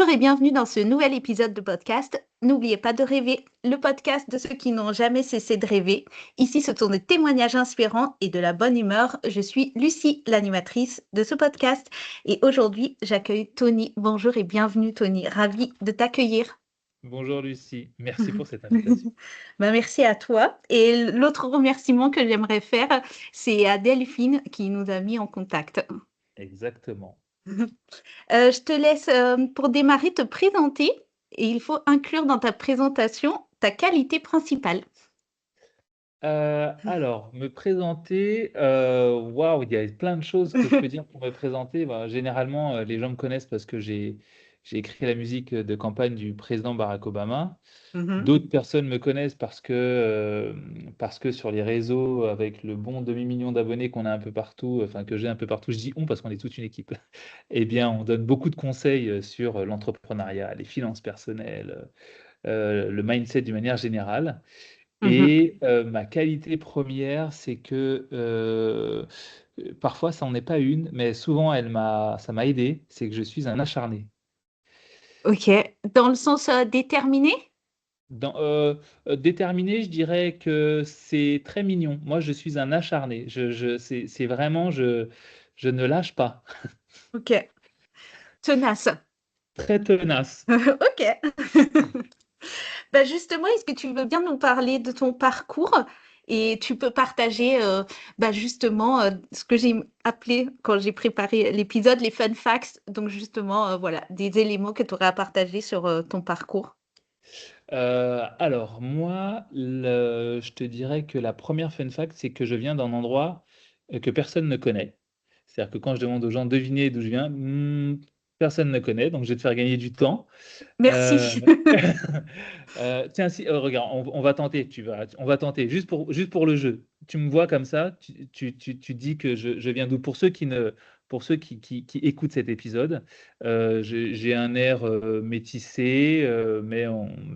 Bonjour et bienvenue dans ce nouvel épisode de podcast. N'oubliez pas de rêver, le podcast de ceux qui n'ont jamais cessé de rêver. Ici, ce sont des témoignages inspirants et de la bonne humeur. Je suis Lucie, l'animatrice de ce podcast. Et aujourd'hui, j'accueille Tony. Bonjour et bienvenue, Tony. Ravie de t'accueillir. Bonjour Lucie, merci pour cette invitation. Merci à toi. Et l'autre remerciement que j'aimerais faire, c'est à Delphine qui nous a mis en contact. Exactement. Je te laisse, pour démarrer, te présenter et il faut inclure dans ta présentation ta qualité principale. Alors, me présenter, waouh, il y a plein de choses que je peux dire pour me présenter. Bah, généralement, les gens me connaissent parce que j'ai écrit la musique de campagne du président Barack Obama. Mmh. D'autres personnes me connaissent parce que sur les réseaux, avec le bon demi-million d'abonnés qu'on a un peu partout, enfin que j'ai un peu partout, je dis on parce qu'on est toute une équipe. Eh bien, on donne beaucoup de conseils sur l'entrepreneuriat, les finances personnelles, le mindset d'une manière générale. Mmh. Et ma qualité première, c'est que parfois, ça n'en est pas une, mais souvent, ça m'a aidé, c'est que je suis un acharné. OK. Dans le sens, déterminé? Déterminé, je dirais que c'est très mignon. Moi, je suis un acharné. C'est vraiment, je ne lâche pas. OK. Tenace. Très tenace. OK. Bah, justement, est-ce que tu veux bien nous parler de ton parcours? Et tu peux partager, bah, justement, ce que j'ai appelé, quand j'ai préparé l'épisode, les fun facts. Donc justement, voilà, des éléments que tu aurais à partager sur, ton parcours. Alors moi, je te dirais que la première fun fact, c'est que je viens d'un endroit, que personne ne connaît. C'est-à-dire que quand je demande aux gens: de «Devinez d'où je viens», personne ne connaît, donc je vais te faire gagner du temps. Heu, Merci. tiens si, regarde, on va tenter, on va tenter juste pour le jeu. Tu me vois comme ça, tu dis que je viens d'où? Pour ceux qui écoutent cet épisode, j'ai un air, métissé, mais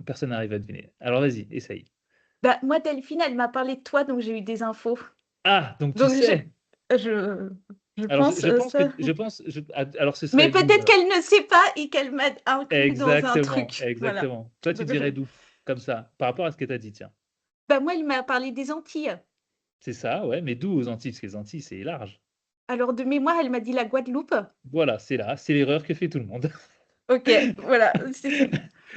personne n'arrive à deviner. Alors vas-y, essaye. Bah, moi, Delphine, elle m'a parlé de toi, donc j'ai eu des infos. Ah! Donc tu Donc sais? je je Alors pense, ça. je pense alors ce Mais serait d'où peut-être alors? qu'elle ne sait pas et qu'elle m'a inclus dans un Exactement, truc. Voilà. exactement. Toi, tu Donc je dirais d'où? Comme ça, par rapport à ce que tu as dit, tiens. bah, moi, elle m'a parlé des Antilles. C'est ça, ouais, mais d'où aux Antilles? Parce que les Antilles, c'est large. Alors de mémoire, elle m'a dit la Guadeloupe. Voilà, c'est là, c'est l'erreur que fait tout le monde. OK, voilà, c'est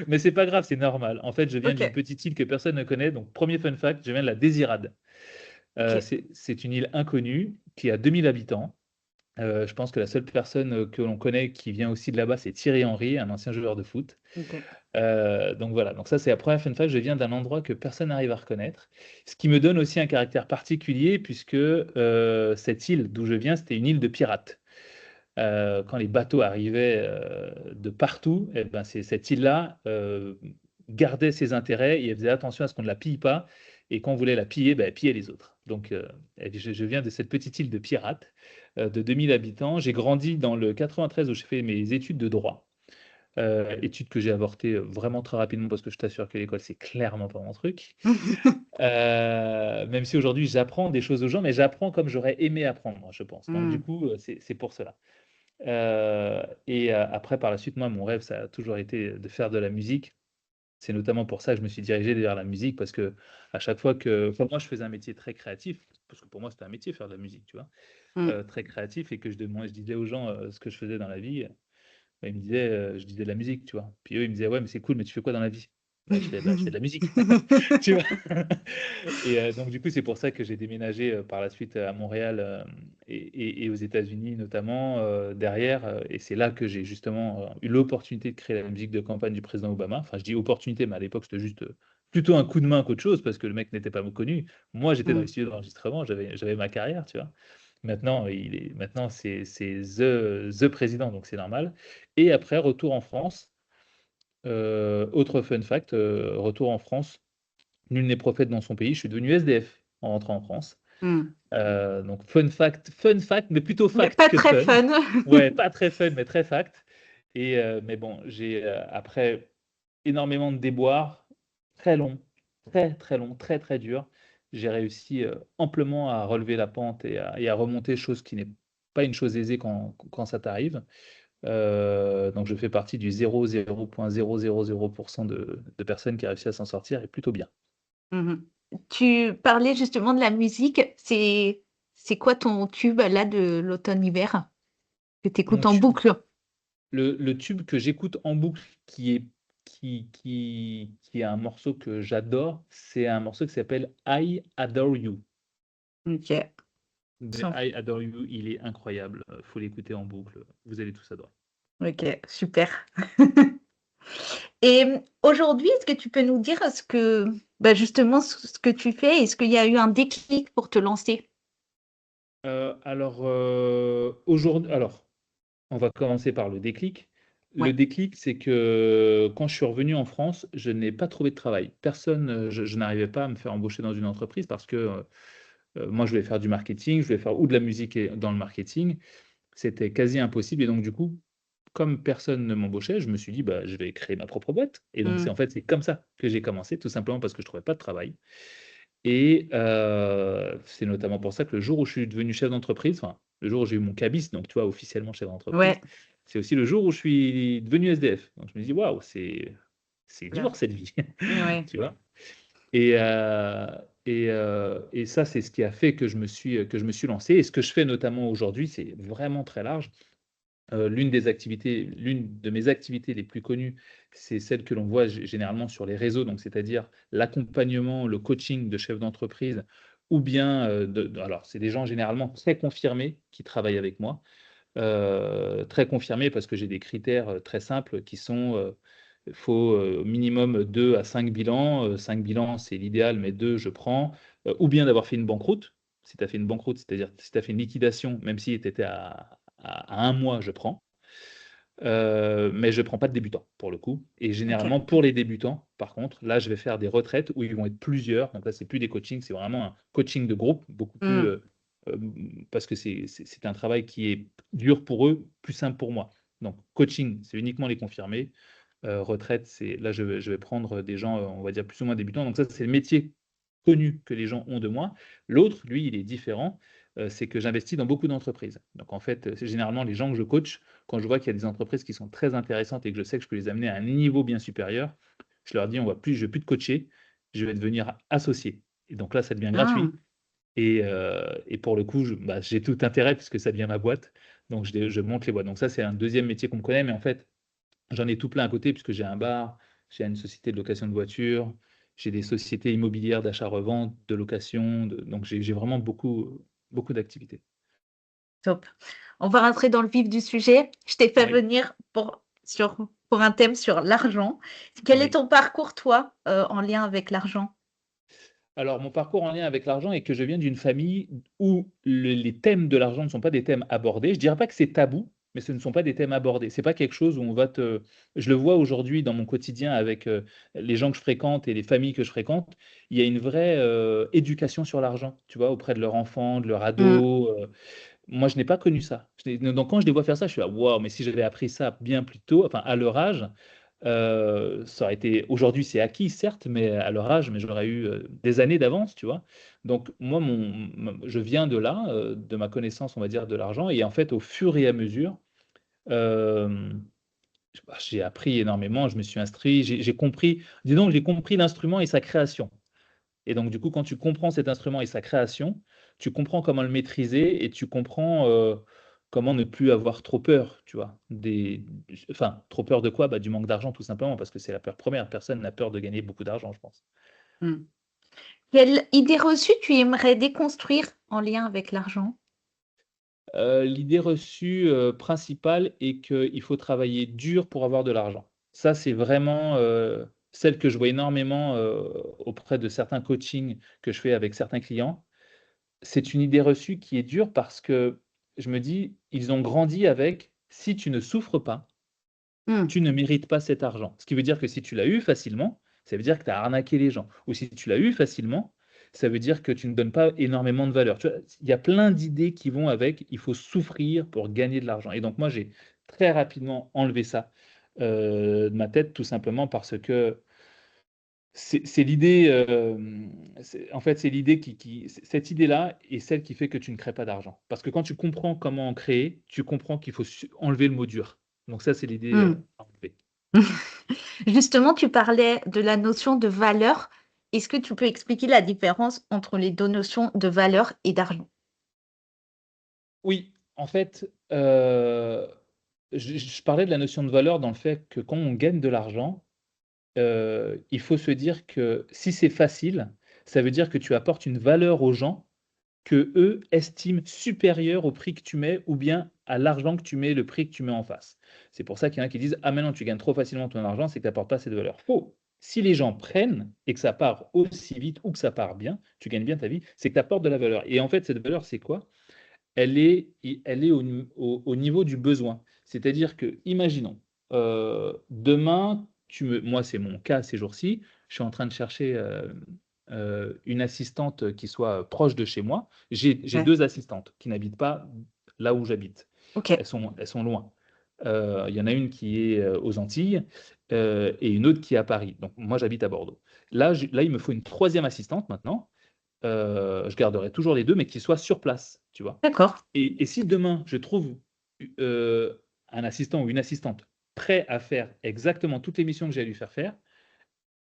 Mais c'est pas grave, c'est normal. En fait, je viens d'une OK, petite île que personne ne connaît, donc premier fun fact, je viens de la Désirade. OK. C'est une île inconnue qui a 2 000 habitants. Je pense que la seule personne, que l'on connaît qui vient aussi de là-bas, c'est Thierry Henry, un ancien joueur de foot. OK. Donc voilà, donc ça, c'est la première fun fact, je viens d'un endroit que personne n'arrive à reconnaître. Ce qui me donne aussi un caractère particulier puisque, cette île d'où je viens, c'était une île de pirates. Quand les bateaux arrivaient, de partout, et ben, c'est cette île-là, gardait ses intérêts et elle faisait attention à ce qu'on ne la pille pas et quand on voulait la piller, bah, elle pillait les autres. Donc et je viens de cette petite île de pirates, de 2 000 habitants. J'ai grandi dans le 93 où j'ai fait mes études de droit, études que j'ai avortées, vraiment très rapidement parce que je t'assure que l'école, c'est clairement pas mon truc. Même si aujourd'hui j'apprends des choses aux gens, mais j'apprends comme j'aurais aimé apprendre, je pense. Donc du Mmh. coup, c'est pour cela. Après par la suite, moi, mon rêve, ça a toujours été de faire de la musique. C'est notamment pour ça que je me suis dirigé vers la musique parce que à chaque fois que enfin moi, je faisais un métier très créatif, parce que pour moi, c'était un métier faire de la musique, tu vois? Mmh. Très créatif et que je disais aux gens, ce que je faisais dans la vie, bah, ils me disaient, je disais de la musique, tu vois? Puis eux, ils me disaient: «Ouais, mais c'est cool, mais tu fais quoi dans la vie?» Bah, je fais: «Bah, je fais de la musique». Tu vois? Et donc du coup, c'est pour ça que j'ai déménagé, par la suite, à Montréal, et aux États-Unis notamment, derrière, et c'est là que j'ai justement, eu l'opportunité de créer la musique de campagne du président Obama. Enfin, je dis opportunité, mais à l'époque, c'était juste, plutôt un coup de main qu'autre chose parce que le mec n'était pas connu. Moi, j'étais dans les Mmh. studios d'enregistrement, j'avais ma carrière, tu vois? Maintenant, c'est the président, donc c'est normal. Et après, retour en France, autre fun fact, retour en France. Nul n'est prophète dans son pays. Je suis devenu SDF en rentrant en France. Mmh. Donc fun fact, mais plutôt Mais fact pas que très fun. fun. Ouais, pas très fun, mais très fact. Mais bon, j'ai, après énormément de déboires, très longs, très, très longs, très, très durs, j'ai réussi, amplement à relever la pente et à remonter, chose qui n'est pas une chose aisée quand ça t'arrive. Donc je fais partie du 0,000% de personnes qui a réussi à s'en sortir et plutôt bien. Mmh. Tu parlais justement de la musique. C'est quoi ton tube là de l'automne-hiver que tu Mon écoutes en tube boucle? le tube que j'écoute en boucle qui est un morceau que j'adore, c'est un morceau qui s'appelle I Adore You. OK. De Sans I Adore You, il est incroyable, faut l'écouter en boucle, vous allez tous adorer. OK, super. Et aujourd'hui, est-ce que tu peux nous dire ce que, bah, justement ce que tu fais? Est-ce qu'il y a eu un déclic pour te lancer? Alors, on va commencer par le déclic. Le Ouais. déclic, c'est que quand je suis revenu en France, je n'ai pas trouvé de travail. Personne, je n'arrivais pas à me faire embaucher dans une entreprise parce que, moi, je voulais faire du marketing, je voulais faire ou de la musique et dans le marketing. C'était quasi impossible et donc du coup, comme personne ne m'embauchait, je me suis dit: «Bah, je vais créer ma propre boîte» et donc Mmh. c'est comme ça que j'ai commencé, tout simplement parce que je trouvais pas de travail et c'est notamment pour ça que le jour où je suis devenu chef d'entreprise, enfin, le jour où j'ai eu mon cabis, donc tu vois, officiellement chef d'entreprise, Ouais. c'est aussi le jour où je suis devenu SDF. Donc je me dis: «Waouh, c'est Là. dur cette vie», Ouais. tu vois? Et et ça, c'est ce qui a fait que je me suis lancé et ce que je fais notamment aujourd'hui, c'est vraiment très large. L'une de mes activités les plus connues, c'est celle que l'on voit généralement sur les réseaux, donc c'est-à-dire l'accompagnement, le coaching de chefs d'entreprise ou bien, alors c'est des gens généralement très confirmés qui travaillent avec moi. Très confirmés parce que j'ai des critères, très simples qui sont, il faut, au minimum 2 à 5 bilans, 5 bilans, c'est l'idéal, mais 2 je prends, ou bien d'avoir fait une banqueroute. Si tu as fait une banqueroute, c'est-à-dire si tu as fait une liquidation, même si tu étais à 1 mois, je prends. Mais je prends pas de débutants, pour le coup et OK. généralement pour les débutants, par contre, là, je vais faire des retraites où ils vont être plusieurs, donc là, c'est plus des coachings, c'est vraiment un coaching de groupe, beaucoup plus, Mmh. parce que c'est un travail qui est dur pour eux, plus simple pour moi. Donc coaching, c'est uniquement les confirmés, retraite, c'est là, je vais prendre des gens, on va dire plus ou moins débutants, donc ça, c'est le métier connu que les gens ont de moi. L'autre, lui, il est différent, c'est que j'investis dans beaucoup d'entreprises. Donc en fait, c'est généralement les gens que je coach, quand je vois qu'il y a des entreprises qui sont très intéressantes et que je sais que je peux les amener à un niveau bien supérieur, je leur dis: Je vais plus te coacher, je vais devenir associé» et donc là, ça devient Ah! gratuit et pour le coup, j'ai tout intérêt puisque ça devient ma boîte, donc je monte les boîtes. Donc ça, c'est un deuxième métier qu'on me connaît, mais en fait, j'en ai tout plein à côté puisque j'ai un bar, j'ai une société de location de voitures, j'ai des sociétés immobilières d'achat-revente, de location, donc j'ai vraiment beaucoup d'activités. Top. On va rentrer dans le vif du sujet. Je t'ai fait Oui, venir pour un thème sur l'argent. Quel est oui. ton parcours, toi, en lien avec l'argent? Alors, mon parcours en lien avec l'argent est que je viens d'une famille où les thèmes de l'argent ne sont pas des thèmes abordés. Je dirais pas que c'est tabou, mais ce ne sont pas des thèmes abordés. C'est pas quelque chose où on va te je le vois aujourd'hui dans mon quotidien avec, les gens que je fréquente et les familles que je fréquente. Il y a une vraie, éducation sur l'argent, tu vois? Auprès de leurs enfants, de leurs Mmh. ados, moi je n'ai pas connu ça. Donc quand je les vois faire ça, je suis là: «Waouh, mais si j'avais appris ça bien plus tôt», enfin à leur âge, ça aurait été aujourd'hui c'est acquis certes, mais à leur âge, mais j'aurais eu, des années d'avance, tu vois? Donc moi je viens de là, de ma connaissance, on va dire, de l'argent et en fait, au fur et à mesure, hem, j'ai appris énormément, je me suis instruit, j'ai compris disons que j'ai compris l'instrument et sa création. Et donc du coup, quand tu comprends cet instrument et sa création, tu comprends comment le maîtriser et tu comprends, comment ne plus avoir trop peur, tu vois? Enfin, trop peur de quoi? Bah, du manque d'argent tout simplement parce que c'est la peur première. Personne n'a peur de gagner beaucoup d'argent, je pense. Mmh. Quelle idée reçue tu aimerais déconstruire en lien avec l'argent? L'idée reçue, principale est qu'il faut travailler dur pour avoir de l'argent. Ça, c'est vraiment, celle que je vois énormément, auprès de certains coachings que je fais avec certains clients. C'est une idée reçue qui est dure parce que je me dis: «Ils ont grandi avec si tu ne souffres pas, Mmh. tu ne mérites pas cet argent». Ce qui veut dire que si tu l'as eu facilement, ça veut dire que tu as arnaqué les gens ou si tu l'as eu facilement, ça veut dire que tu ne donnes pas énormément de valeur. Tu vois? Il y a plein d'idées qui vont avec, il faut souffrir pour gagner de l'argent et donc moi, j'ai très rapidement enlevé ça, de ma tête tout simplement parce que c'est l'idée, c'est l'idée qui cette idée-là est celle qui fait que tu ne crées pas d'argent. Parce que quand tu comprends comment en créer, tu comprends qu'il faut enlever le mot dur. Donc ça, c'est l'idée Mmh. à enlever. Justement, tu parlais de la notion de valeur. Est-ce que tu peux expliquer la différence entre les 2 notions de valeur et d'argent? Oui, en fait, je parlais de la notion de valeur dans le fait que quand on gagne de l'argent, il faut se dire que si c'est facile, ça veut dire que tu apportes une valeur aux gens que eux estiment supérieur au prix que tu mets ou bien à l'argent que tu mets, le prix que tu mets en face. C'est pour ça qu'il y en a qui disent: «Ah mais non, tu gagnes trop facilement ton argent, c'est que tu apportes pas assez de valeur». Faux! Si les gens prennent et que ça part aussi vite ou que ça part bien, tu gagnes bien ta vie, c'est que tu apportes de la valeur et en fait, cette valeur, c'est quoi? Elle est au niveau du besoin. C'est-à-dire que, imaginons, demain, moi, c'est mon cas ces jours-ci, je suis en train de chercher, une assistante qui soit proche de chez moi. J'ai Ouais. 2 assistantes qui n'habitent pas là où j'habite. OK. Elles sont loin. Il y en a une qui est, aux Antilles, et une autre qui est à Paris. Donc moi, j'habite à Bordeaux. Là, il me faut une troisième assistante maintenant. Je garderai toujours les 2, mais qui soient sur place, tu vois? D'accord. Et si demain je trouve un assistant ou une assistante prêt à faire exactement toutes les missions que j'ai à lui faire faire,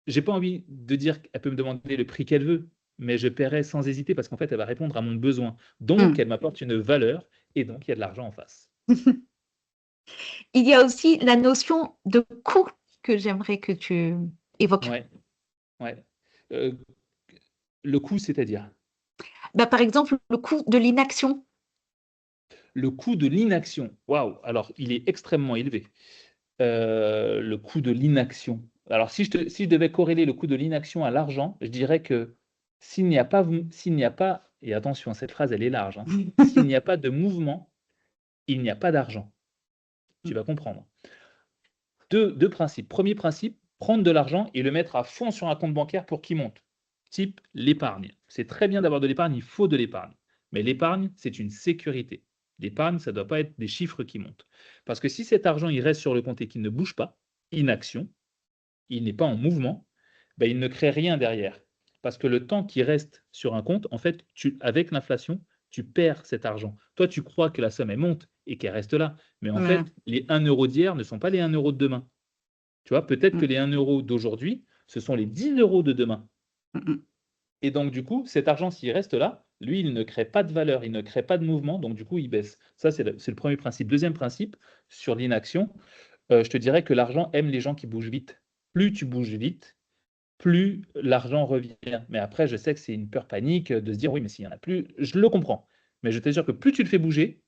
j'ai pas envie de dire qu'elle peut me demander le prix qu'elle veut, mais je paierai sans hésiter parce qu'en fait, elle va répondre à mon besoin. Donc Mmh. elle m'apporte une valeur et donc il y a de l'argent en face. Il y a aussi la notion de coût que j'aimerais que tu évoques. Ouais, ouais. Heu, le coût, c'est-à-dire? Bah, par exemple, le coût de l'inaction. Le coût de l'inaction. Waouh! Alors il est extrêmement élevé. Le coût de l'inaction. Alors si je devais corréler le coût de l'inaction à l'argent, je dirais que s'il n'y a pas et attention, cette phrase elle est large, hein. S'il n'y a pas de mouvement, il n'y a pas d'argent. Tu vas comprendre. Deux principes. Premier principe, prendre de l'argent et le mettre à fond sur un compte bancaire pour qu'il monte. Type l'épargne. C'est très bien d'avoir de l'épargne, il faut de l'épargne. Mais l'épargne, c'est une sécurité. L'épargne, ça ne doit pas être des chiffres qui montent. Parce que si cet argent, il reste sur le compte et qu'il ne bouge pas, inaction, il n'est pas en mouvement, ben, il ne crée rien derrière. Parce que le temps qui reste sur un compte, en fait, avec l'inflation, tu perds cet argent. Toi, tu crois que la somme, elle monte et qu'elle reste là. Mais en Mmh. fait, les 1 € d'hier ne sont pas les 1 € de demain. Tu vois, peut-être que Mmh. les 1 € d'aujourd'hui, ce sont les 10 € de demain. Mmh mh. Et donc, du coup, cet argent, s'il reste là, lui, il ne crée pas de valeur, il ne crée pas de mouvement, donc du coup, il baisse. Ça, c'est le premier principe. Deuxième principe, sur l'inaction, je te dirais que l'argent aime les gens qui bougent vite. Plus tu bouges vite, plus l'argent revient. Mais après, je sais que c'est une peur panique, de se dire: «Oui, mais s'il y en a plus», je le comprends. Mais je t'assure que plus tu le fais bouger,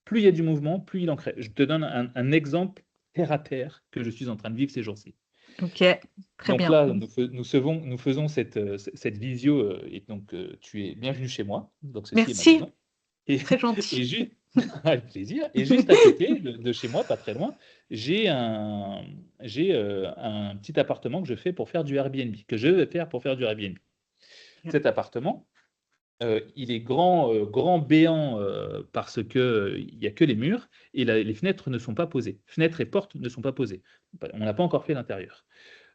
plus il y a du mouvement, plus il en crée. Je te donne un exemple terre à terre que je suis en train de vivre ces jours-ci. OK, très Donc bien. là, nous faisons cette visio, et donc tu es bienvenue chez moi. Donc ceci est ma Merci, maison et très et gentil. ju avec plaisir et juste à côté de chez moi, pas très loin, j'ai un petit appartement que je fais pour faire du Airbnb, que je vais faire pour faire du Airbnb. Cet appartement, il est grand, grand béant, parce que, il y a que les murs et les fenêtres ne sont pas posées. Fenêtres et portes ne sont pas posées. On n'a pas encore fait l'intérieur.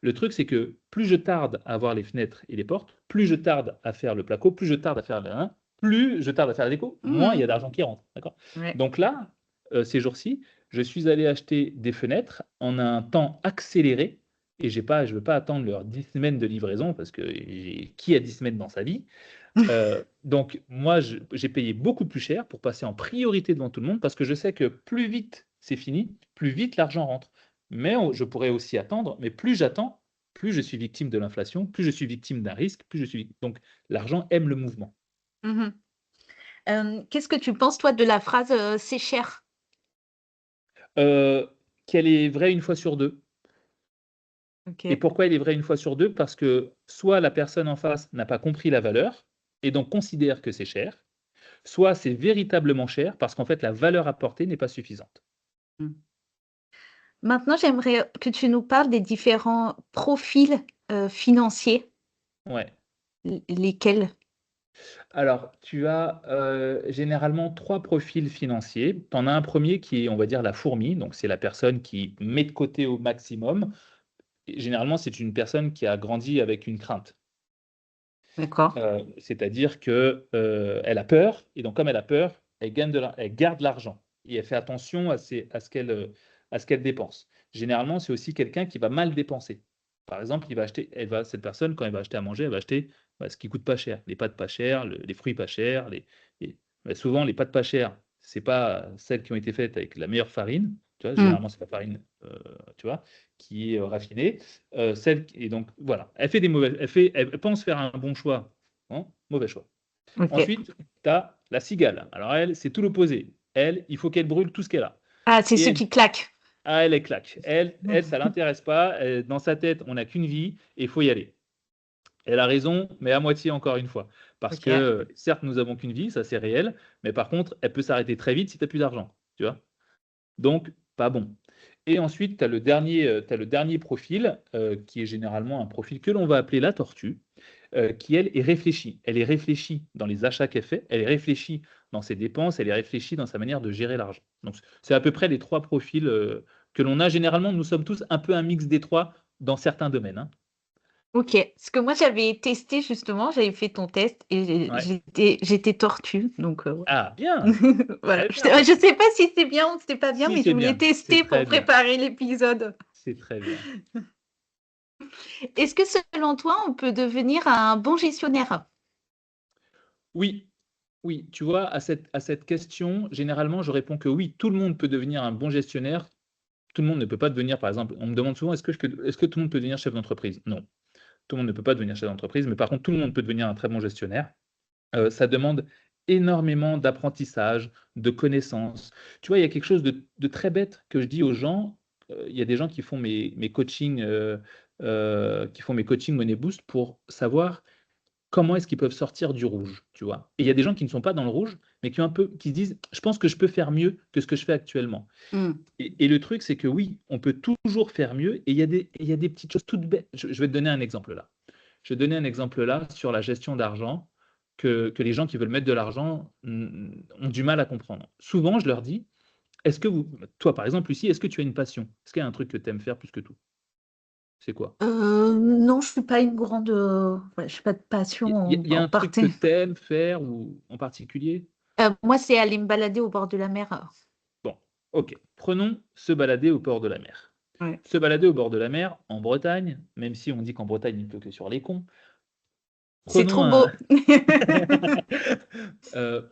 Le truc, c'est que plus je tarde à avoir les fenêtres et les portes, plus je tarde à faire le placo, plus je tarde à faire le plus je tarde à faire la déco, moins il y Mmh. a d'argent qui rentre, d'accord? Ouais. Donc là, ces jours-ci, je suis allé acheter des fenêtres en un temps accéléré et je veux pas attendre leurs 10 semaines de livraison parce que qui a 10 semaines dans sa vie? Donc moi, j'ai payé beaucoup plus cher pour passer en priorité devant tout le monde parce que je sais que plus vite c'est fini, plus vite l'argent rentre. Mais je pourrais aussi attendre, mais plus j'attends, plus je suis victime de l'inflation, plus je suis victime d'un risque, plus je suis donc l'argent aime le mouvement. Mmh. Qu'est-ce que tu penses toi de la phrase, «C'est cher»? Heu, Qu'elle est vraie une fois sur 2. Et OK. pourquoi elle est vraie une fois sur 2? Parce que soit la personne en face n'a pas compris la valeur et donc considère que c'est cher, soit c'est véritablement cher parce qu'en fait la valeur apportée n'est pas suffisante. Mmh. Maintenant, j'aimerais que tu nous parles des différents profils, financiers. Ouais. Lesquels? Alors, tu as, généralement 3 profils financiers. Tu en as un premier qui est, on va dire, la fourmi, donc c'est la personne qui met de côté au maximum et généralement, c'est une personne qui a grandi avec une crainte. D'accord. C'est-à-dire que, elle a peur et donc comme elle a peur, elle garde l'argent et elle fait attention à ce qu'elle, à ce qu'elle dépense. Généralement, c'est aussi quelqu'un qui va mal dépenser. Par exemple, cette personne, quand elle va acheter à manger, elle va acheter ce qui coûte pas cher. Les pâtes pas chères, les fruits pas chers. Souvent, les pâtes pas chères, c'est pas celles qui ont été faites avec la meilleure farine. Tu vois, Hmm. généralement, c'est la farine, tu vois, qui est raffinée. Et donc, voilà, elle pense faire un bon choix. Hein, mauvais choix. Ok. Ensuite, tu as la cigale. Alors, elle, c'est tout l'opposé. Elle, il faut qu'elle brûle tout ce qu'elle a. Ah, c'est Et ceux elle, qui claquent. elle claque. Ça l'intéresse pas. Dans sa tête, on n'a qu'une vie et il faut y aller. Elle a raison, mais à moitié encore une fois. Parce Ok. que, certes, nous avons qu'une vie, ça c'est réel, mais par contre, elle peut s'arrêter très vite si tu n'as plus d'argent. Tu vois. Donc, pas bon. Et ensuite, tu as t'as le dernier profil, qui est généralement un profil que l'on va appeler la tortue, qui, elle, est réfléchie. Elle est réfléchie dans les achats qu'elle fait, elle est réfléchie dans ses dépenses, elle est réfléchie dans sa manière de gérer l'argent. Donc, c'est à peu près les trois profils que l'on a. Généralement, nous sommes tous un peu un mix des trois dans certains domaines. Hein. Ok. Parce que moi, j'avais testé justement, j'avais fait ton test et Ouais. j'étais tortue. Donc, ouais. Ah, bien, Voilà. très Je bien. je sais pas si c'est bien ou si c'est pas bien, Si, mais je c'est voulais bien, c'est tester pour très bien, préparer l'épisode. c'est très bien. Est-ce que selon toi, on peut devenir un bon gestionnaire? Oui, oui, tu vois, à cette question, généralement, je réponds que oui, tout le monde peut devenir un bon gestionnaire. Tout le monde ne peut pas devenir, par exemple, on me demande souvent, est-ce que tout le monde peut devenir chef d'entreprise? Non, tout le monde ne peut pas devenir chef d'entreprise, mais par contre, tout le monde peut devenir un très bon gestionnaire. Ça demande énormément d'apprentissage, de connaissances. Tu vois, il y a quelque chose de très bête que je dis aux gens. Il y a des gens qui font mes coachings, Money Boost pour savoir comment est-ce qu'ils peuvent sortir du rouge, tu vois? Et il y a des gens qui ne sont pas dans le rouge, mais qui se disent: «Je pense que je peux faire mieux que ce que je fais actuellement». Hmm. Et le truc, c'est que oui, on peut toujours faire mieux et il y a des petites choses toutes bêtes. Je vais te donner un exemple là. Je vais te donner un exemple là sur la gestion d'argent que les gens qui veulent mettre de l'argent, ont du mal à comprendre. Souvent, je leur dis: «Est-ce que vous» toi, par exemple, Lucie, est-ce que tu as une passion? Est-ce qu'il y a un truc que tu aimes faire plus que tout? C'est quoi? Non, je suis pas une grande, ouais, je suis pas de passion Il y a en un truc que partie. tu aimes faire ou en particulier? Moi, c'est aller me balader au bord de la mer. Bon, OK. Prenons se balader au bord de la mer. Ouais. Se balader au bord de la mer, en Bretagne, même si on dit qu'en Bretagne, il ne pleut que sur les cons, C'est prenons trop un beau.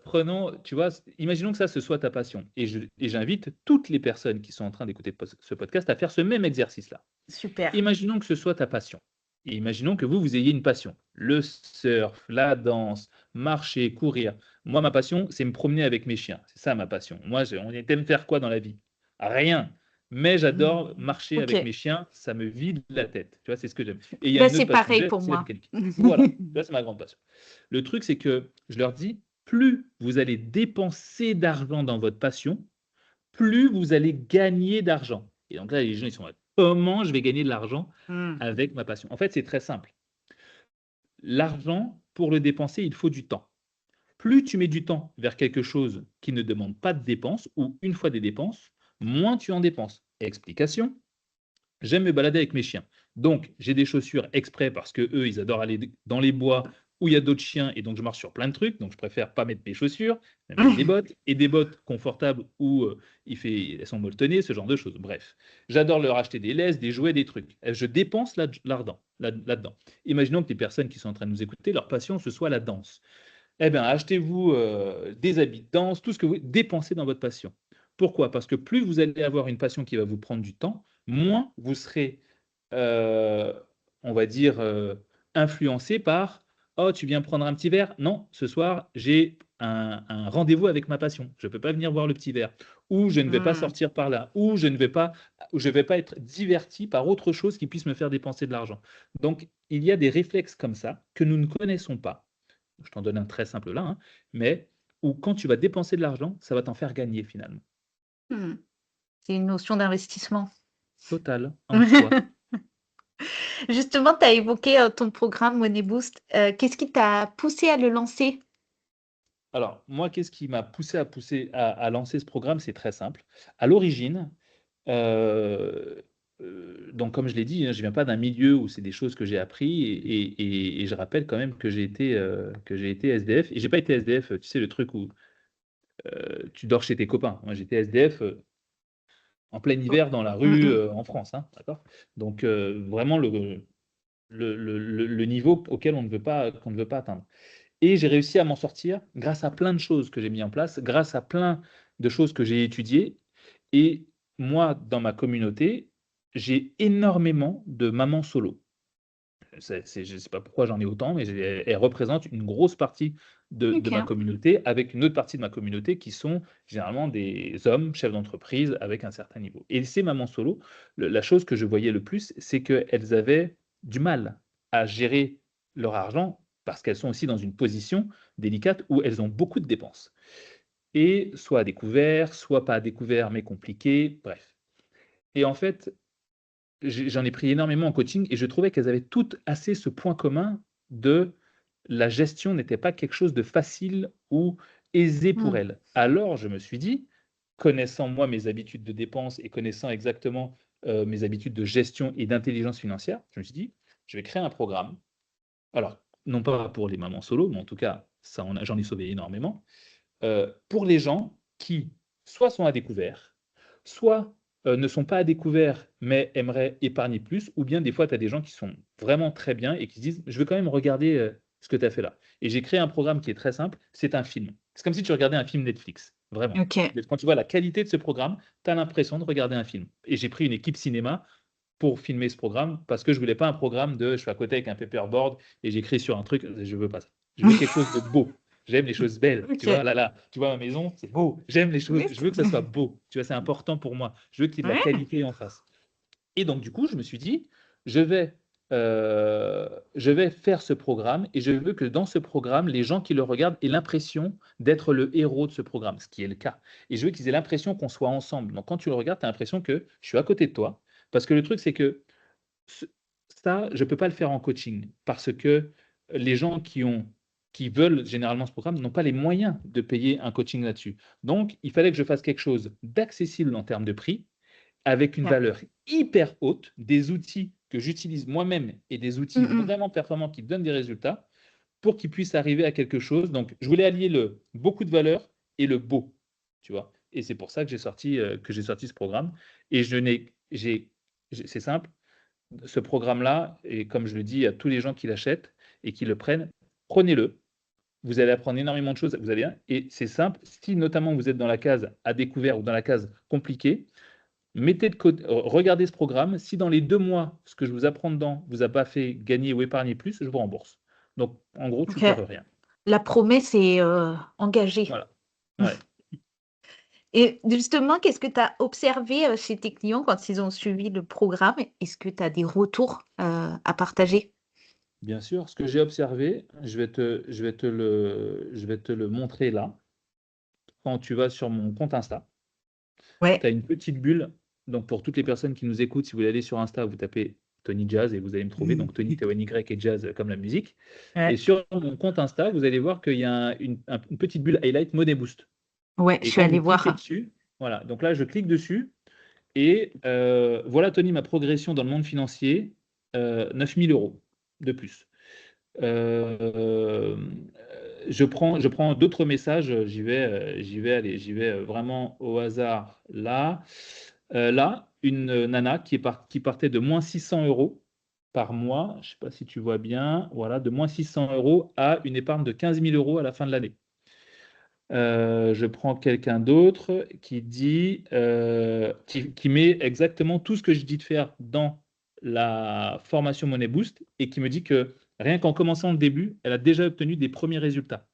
prenons, tu vois, imaginons que ça, ce soit ta passion et j'invite toutes les personnes qui sont en train d'écouter ce podcast à faire ce même exercice-là. Super. Imaginons que ce soit ta passion et imaginons que vous ayez une passion. Le surf, la danse, marcher, courir. Moi, ma passion, c'est me promener avec mes chiens. C'est ça ma passion. Moi, on aime faire quoi dans la vie? Rien. Mais j'adore marcher avec OK. mes chiens, ça me vide la tête. Tu vois, c'est ce que j'aime. Et il y a Bah, une c'est autre passion que pareil j'ai, pour c'est la moi. mécanique. Voilà, tu vois, c'est ma grande passion. Le truc, c'est que je leur dis, plus vous allez dépenser d'argent dans votre passion, plus vous allez gagner d'argent. Et donc là, les gens, ils sont là, comment je vais gagner de l'argent Mmh. avec ma passion? En fait, c'est très simple. L'argent, pour le dépenser, il faut du temps. Plus tu mets du temps vers quelque chose qui ne demande pas de dépenses, ou une fois des dépenses, moins tu en dépenses. Explication, j'aime me balader avec mes chiens. Donc, j'ai des chaussures exprès parce que eux, ils adorent aller dans les bois où il y a d'autres chiens et donc je marche sur plein de trucs. Donc, je préfère pas mettre mes chaussures, mais mettre des bottes et des bottes confortables où elles sont molletonnées, ce genre de choses. Bref, j'adore leur acheter des laisses, des jouets, des trucs. Je dépense là-dedans. Imaginons que les personnes qui sont en train de nous écouter, leur passion, ce soit la danse. Eh bien, achetez-vous des habits de danse, tout ce que vous dépensez dans votre passion. Pourquoi? Parce que plus vous allez avoir une passion qui va vous prendre du temps, moins vous serez, heu, on va dire, influencé par: «Oh, tu viens prendre un petit verre? Non, ce soir, j'ai un rendez-vous avec ma passion. Je ne peux pas venir boire le petit verre» ou «Je ne vais pas Mmh. sortir par là» ou «Je ne vais pas être diverti par autre chose qui puisse me faire dépenser de l'argent». Donc il y a des réflexes comme ça que nous ne connaissons pas. Je t'en donne un très simple là, hein, mais où quand tu vas dépenser de l'argent, ça va t'en faire gagner finalement. Mmh. C'est une notion d'investissement. Total, en soi. Justement, tu as évoqué, ton programme Money Boost. Qu'est-ce qui t'a poussé à le lancer? Alors, moi, qu'est-ce qui m'a poussé à lancer ce programme? C'est très simple. À l'origine, heu donc comme je l'ai dit, hein, je viens pas d'un milieu où c'est des choses que j'ai appris et je rappelle quand même que j'ai été SDF et j'ai pas été SDF, tu sais le truc où, tu dors chez tes copains. Moi, j'étais SDF, en plein Oh. hiver dans la Mm, rue mm. en France, hein, d'accord? Donc vraiment le niveau auquel qu'on ne veut pas atteindre. Et j'ai réussi à m'en sortir grâce à plein de choses que j'ai mis en place, grâce à plein de choses que j'ai étudiées. Et moi, dans ma communauté, j'ai énormément de mamans solo. Je ne sais pas pourquoi j'en ai autant, mais elles représentent une grosse partie de ma Ok. communauté, avec une autre partie de ma communauté qui sont généralement des hommes, chefs d'entreprise, avec un certain niveau. Et ces mamans solo, la chose que je voyais le plus, c'est qu'elles avaient du mal à gérer leur argent parce qu'elles sont aussi dans une position délicate où elles ont beaucoup de dépenses. Et soit à découvert, soit pas à découvert, mais compliqué, bref. Et en fait, j'en ai pris énormément en coaching et je trouvais qu'elles avaient toutes assez ce point commun de la gestion n'était pas quelque chose de facile ou aisé pour Mm. elles. Alors je me suis dit, connaissant moi mes habitudes de dépenses et connaissant exactement mes habitudes de gestion et d'intelligence financière, je me suis dit, je vais créer un programme. Alors, non pas pour les mamans solo, mais en tout cas, j'en ai sauvé énormément, pour les gens qui soit sont à découvert, soit, ne sont pas à découvert, mais aimeraient épargner plus, ou bien des fois tu as des gens qui sont vraiment très bien et qui se disent: «Je veux quand même regarder, ce que tu as fait là» et j'ai créé un programme qui est très simple, c'est un film. C'est comme si tu regardais un film Netflix, vraiment. Ok. Quand tu vois la qualité de ce programme, tu as l'impression de regarder un film et j'ai pris une équipe cinéma pour filmer ce programme parce que je voulais pas un programme de je suis à côté avec un paperboard et j'écris sur un truc, je veux pas ça. Je veux quelque chose de beau. J'aime les choses belles, tu vois? Ok. Là, tu vois ma maison, c'est beau. J'aime les choses, Oui, je veux que ça soit beau, tu vois? C'est important pour moi. Je veux qu'il y ait de la ouais. qualité en face et donc du coup, je me suis dit: «Je vais, je vais faire ce programme et je veux que dans ce programme, les gens qui le regardent aient l'impression d'être le héros de ce programme», ce qui est le cas et je veux qu'ils aient l'impression qu'on soit ensemble. Donc quand tu le regardes, tu as l'impression que je suis à côté de toi parce que le truc, c'est que ce ça, je ne peux pas le faire en coaching parce que les gens qui veulent généralement ce programme n'ont pas les moyens de payer un coaching là-dessus. Donc, il fallait que je fasse quelque chose d'accessible en termes de prix, avec une Ouais. valeur hyper haute, des outils que j'utilise moi-même et des Mm, outils mm. vraiment performants qui donnent des résultats pour qu'ils puissent arriver à quelque chose. Donc, je voulais allier le beaucoup de valeur et le beau, tu vois? Et c'est pour ça que j'ai sorti ce programme et je n'ai j'ai c'est simple, ce programme-là, et comme je le dis à tous les gens qui l'achètent et qui le prennent, prenez-le. Vous allez apprendre énormément de choses, vous allez bien, et c'est simple. Si notamment vous êtes dans la case à découvert ou dans la case compliquée, mettez de côté, regardez ce programme. Si dans les 2 mois, ce que je vous apprends dedans vous a pas fait gagner ou épargner plus, je vous rembourse. Donc, en gros, tu Ok. perds rien. La promesse est engagée. Voilà. Ouais. Et justement, qu'est-ce que tu as observé chez tes clients quand ils ont suivi le programme? Est-ce que tu as des retours à partager? Bien sûr, ce que j'ai observé, je vais te le montrer là. Quand tu vas sur mon compte Insta, tu Ouais. as une petite bulle. Donc, pour toutes les personnes qui nous écoutent, si vous voulez aller sur Insta, vous tapez Tony Jazz et vous allez me trouver. Donc, Tony, T-O-N-Y et Jazz comme la musique. Et Ouais. sur mon compte Insta, vous allez voir qu'il y a une petite bulle highlight Money Boost. Ouais, je Et suis quand allée vous cliquez voir. dessus, voilà. Donc là, je clique dessus et voilà, Tony, ma progression dans le monde financier, 9 000 € de plus. Je prends d'autres messages, j'y vais, vraiment au hasard là. Là, une, nana qui partait de -600 € par mois, je ne sais pas si tu vois bien, voilà, de -600 € à une épargne de 15 000 € à la fin de l'année. Je prends quelqu'un d'autre qui dit, qui met exactement tout ce que je dis de faire dans la formation Money Boost et qui me dit que rien qu'en commençant le début, elle a déjà obtenu des premiers résultats.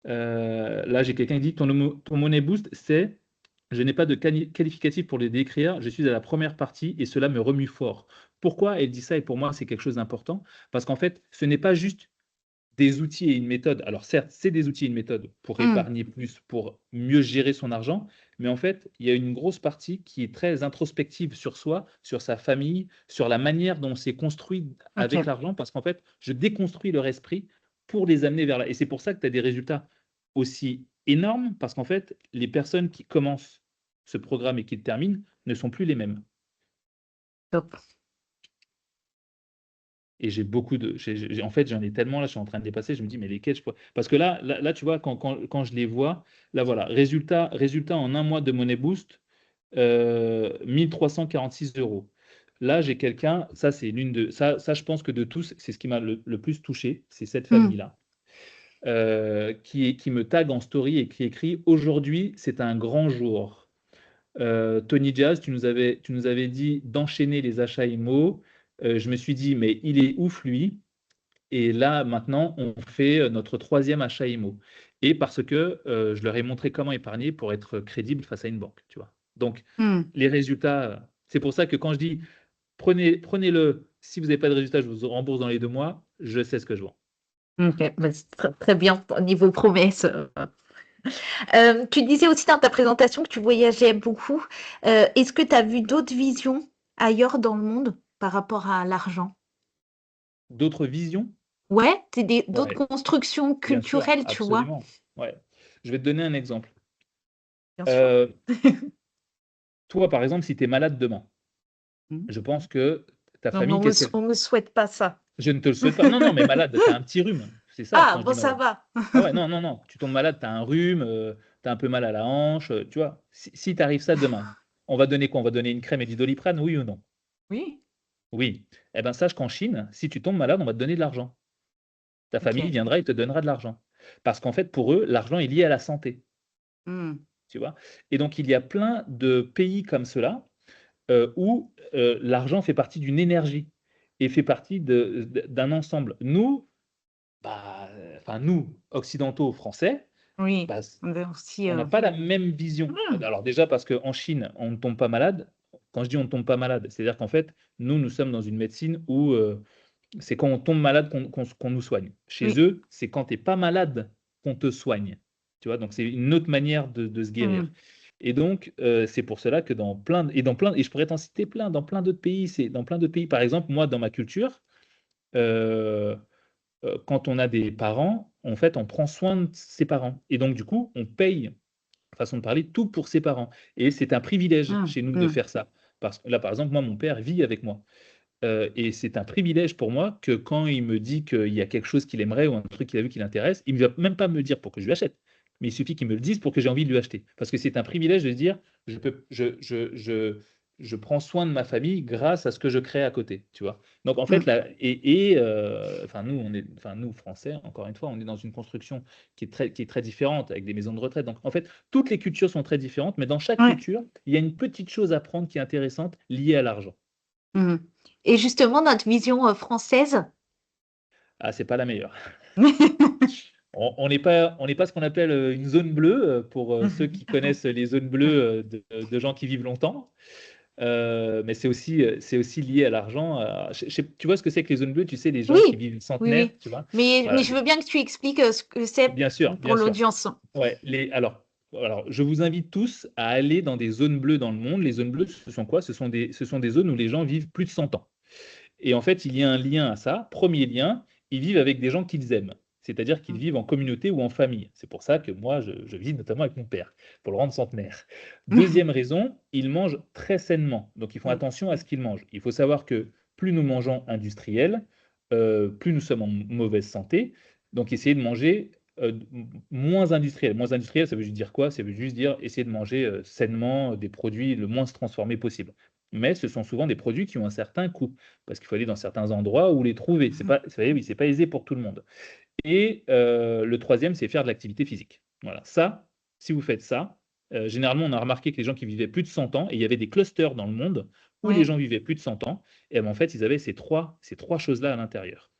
Là, j'ai quelqu'un qui dit: «Ton Money Boost, c'est je n'ai pas de qualificatif pour le décrire, je suis à la première partie et cela me remue fort». Pourquoi elle dit ça? Et pour moi, c'est quelque chose d'important parce qu'en fait, ce n'est pas juste des outils et une méthode. Alors certes, c'est des outils et une méthode pour Mmh. épargner plus, pour mieux gérer son argent, mais en fait, il y a une grosse partie qui est très introspective sur soi, sur sa famille, sur la manière dont on s'est construit avec OK. l'argent, parce qu'en fait, je déconstruis leur esprit pour les amener vers là. Et c'est pour ça que tu as des résultats aussi énormes, parce qu'en fait, les personnes qui commencent ce programme et qui le terminent ne sont plus les mêmes. Top. Et j'ai beaucoup de en fait, j'en ai tellement là, je suis en train de dépasser, je me dis: «Mais lesquels je pourrais» parce que là, tu vois, quand je les vois, là, voilà, résultat en un mois de Money Boost, 1 346 €. Là, j'ai quelqu'un, ça c'est l'une de ça je pense que de tous, c'est ce qui m'a le plus touché, c'est cette Mmh. famille-là, qui me tag en story et qui écrit: «Aujourd'hui, c'est un grand jour. Tony Jazz, tu nous avais dit d'enchaîner les achats IMO, je me suis dit: "Mais il est ouf lui"». Et là, maintenant, on fait, notre troisième achat IMO et parce que, je leur ai montré comment épargner pour être crédible face à une banque, tu vois? Donc Mmh. les résultats, c'est pour ça que quand je dis: «Prenez-le, si vous n'avez pas de résultat, je vous rembourse dans les 2 mois», je sais ce que je vends. OK, bah, c'est très bien au niveau promesse. Tu disais aussi dans ta présentation que tu voyageais beaucoup. Est-ce que tu as vu d'autres visions ailleurs dans le monde par rapport à l'argent? D'autres visions? Ouais, c'est des d'autres Ouais, constructions bien sûr, culturelles, tu vois? absolument, ouais. Je vais te donner un exemple. Bien sûr. Heu, Toi, par exemple, si tu es malade demain, Mmh. je pense que ta Non, mais famille, qu'est-ce qu'elle on me souhaite pas ça. je ne te le souhaite pas. Non, non, mais malade, tu as un petit rhume, c'est ça Ah quand je dis bon, ça malade. va. Ah ouais, non, non, non, tu tombes malade, tu as un rhume, tu as un peu mal à la hanche, tu vois? Si t'arrive ça demain, on va donner quoi? On va donner une crème et du Doliprane, oui ou non? Oui, Oui. Eh ben, sache qu'en Chine, si tu tombes malade, on va te donner de l'argent. Ta famille OK. viendra et te donnera de l'argent. Parce qu'en fait, pour eux, l'argent est lié à la santé, Mmh. tu vois? Et donc il y a plein de pays comme cela, où, l'argent fait partie d'une énergie et fait partie d'un ensemble. Nous, bah, enfin nous, occidentaux, français, Oui, bah, on veut aussi, on n'a pas la même vision. mmh, Alors déjà parce qu'en Chine, on ne tombe pas malade. Quand je dis: «On ne tombe pas malade», c'est-à-dire qu'en fait, nous sommes dans une médecine où, c'est quand on tombe malade qu'on nous soigne. Chez oui. eux, c'est quand tu es pas malade qu'on te soigne. Tu vois? Donc c'est une autre manière de se Mmh. guérir et donc c'est pour cela que dans plein et je pourrais t'en citer plein, dans plein d'autres pays, par exemple, moi, dans ma culture, heu quand on a des parents, en fait, on prend soin de ses parents et donc du coup, on paye, façon de parler, tout pour ses parents et c'est un privilège Mmh. chez nous de Mmh. faire ça. Parce que là, par exemple, moi, mon père vit avec moi, et c'est un privilège pour moi que quand il me dit qu'il y a quelque chose qu'il aimerait ou un truc qu'il a vu qui l'intéresse, il ne va même pas me le dire pour que je lui achète, mais il suffit qu'il me le dise pour que j'ai envie de lui acheter. Parce que c'est un privilège de se dire: «Je peux je prends soin de ma famille grâce à ce que je crée à côté», tu vois? Donc en fait, Mmh. là enfin nous Français, encore une fois, on est dans une construction qui est très différente avec des maisons de retraite. Donc en fait, toutes les cultures sont très différentes, mais dans chaque Ouais. culture, il y a une petite chose à prendre qui est intéressante liée à l'argent. Mmh. Et justement, notre vision, française. Ah, c'est pas la meilleure. On n'est pas ce qu'on appelle, une zone bleue, pour, ceux qui connaissent les zones bleues, de gens qui vivent longtemps. Mais c'est aussi lié à l'argent, tu vois ce que c'est que les zones bleues? Tu sais, les gens qui Oui, vivent oui, centenaires, oui. tu vois? Mais Voilà, je veux bien que tu expliques, ce que c'est bien sûr, pour bien sûr. l'audience. Ouais, je vous invite tous à aller dans des zones bleues dans le monde. Les zones bleues, ce sont quoi? Ce sont des zones où les gens vivent plus de 100 ans. Et en fait, il y a un lien à ça. Premier lien, ils vivent avec des gens qu'ils aiment. C'est-à-dire qu'ils Mmh. vivent en communauté ou en famille. C'est pour ça que moi, je vis notamment avec mon père, pour le rendre centenaire. Deuxième raison, ils mangent très sainement. Donc, ils font Mmh. attention à ce qu'ils mangent. Il faut savoir que plus nous mangeons industriel, plus nous sommes en mauvaise santé. Donc, essayez de manger moins industriel. Moins industriel, ça veut juste dire quoi? Ça veut juste dire essayer de manger sainement des produits le moins transformés possible. Mais ce sont souvent des produits qui ont un certain coût parce qu'il faut aller dans certains endroits où les trouver. C'est Mmh. pas, vous savez, oui, c'est pas aisé pour tout le monde. Et le troisième, c'est faire de l'activité physique. Voilà, ça, si vous faites ça, généralement, on a remarqué que les gens qui vivaient plus de 100 ans, et il y avait des clusters dans le monde où les Oui. gens vivaient plus de 100 ans, et ben, en fait, ils avaient ces trois choses-là à l'intérieur.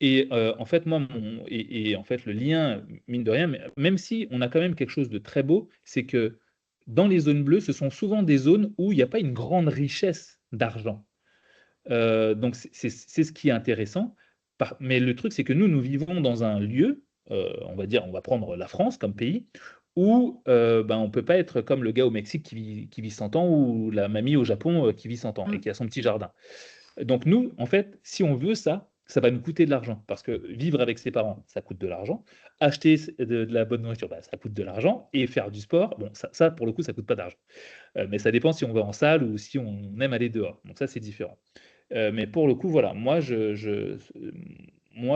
Et en fait, moi, en fait, le lien, mine de rien, même si on a quand même quelque chose de très beau, c'est que dans les zones bleues, ce sont souvent des zones où il n'y a pas une grande richesse d'argent. Donc c'est ce qui est intéressant. Mais le truc, c'est que nous vivons dans un lieu, on va dire, on va prendre la France comme pays, où, ben, on peut pas être comme le gars au Mexique qui vit 100 ans ou la mamie au Japon, qui vit 100 ans et Mmh. qui a son petit jardin. Donc nous, en fait, si on veut ça, ça va nous coûter de l'argent parce que vivre avec ses parents, ça coûte de l'argent. Acheter de la bonne nourriture, bah, ça coûte de l'argent et faire du sport, bon ça pour le coup, ça coûte pas d'argent. Mais ça dépend si on va en salle ou si on aime aller dehors. Donc ça, c'est différent. Mais pour le coup, voilà,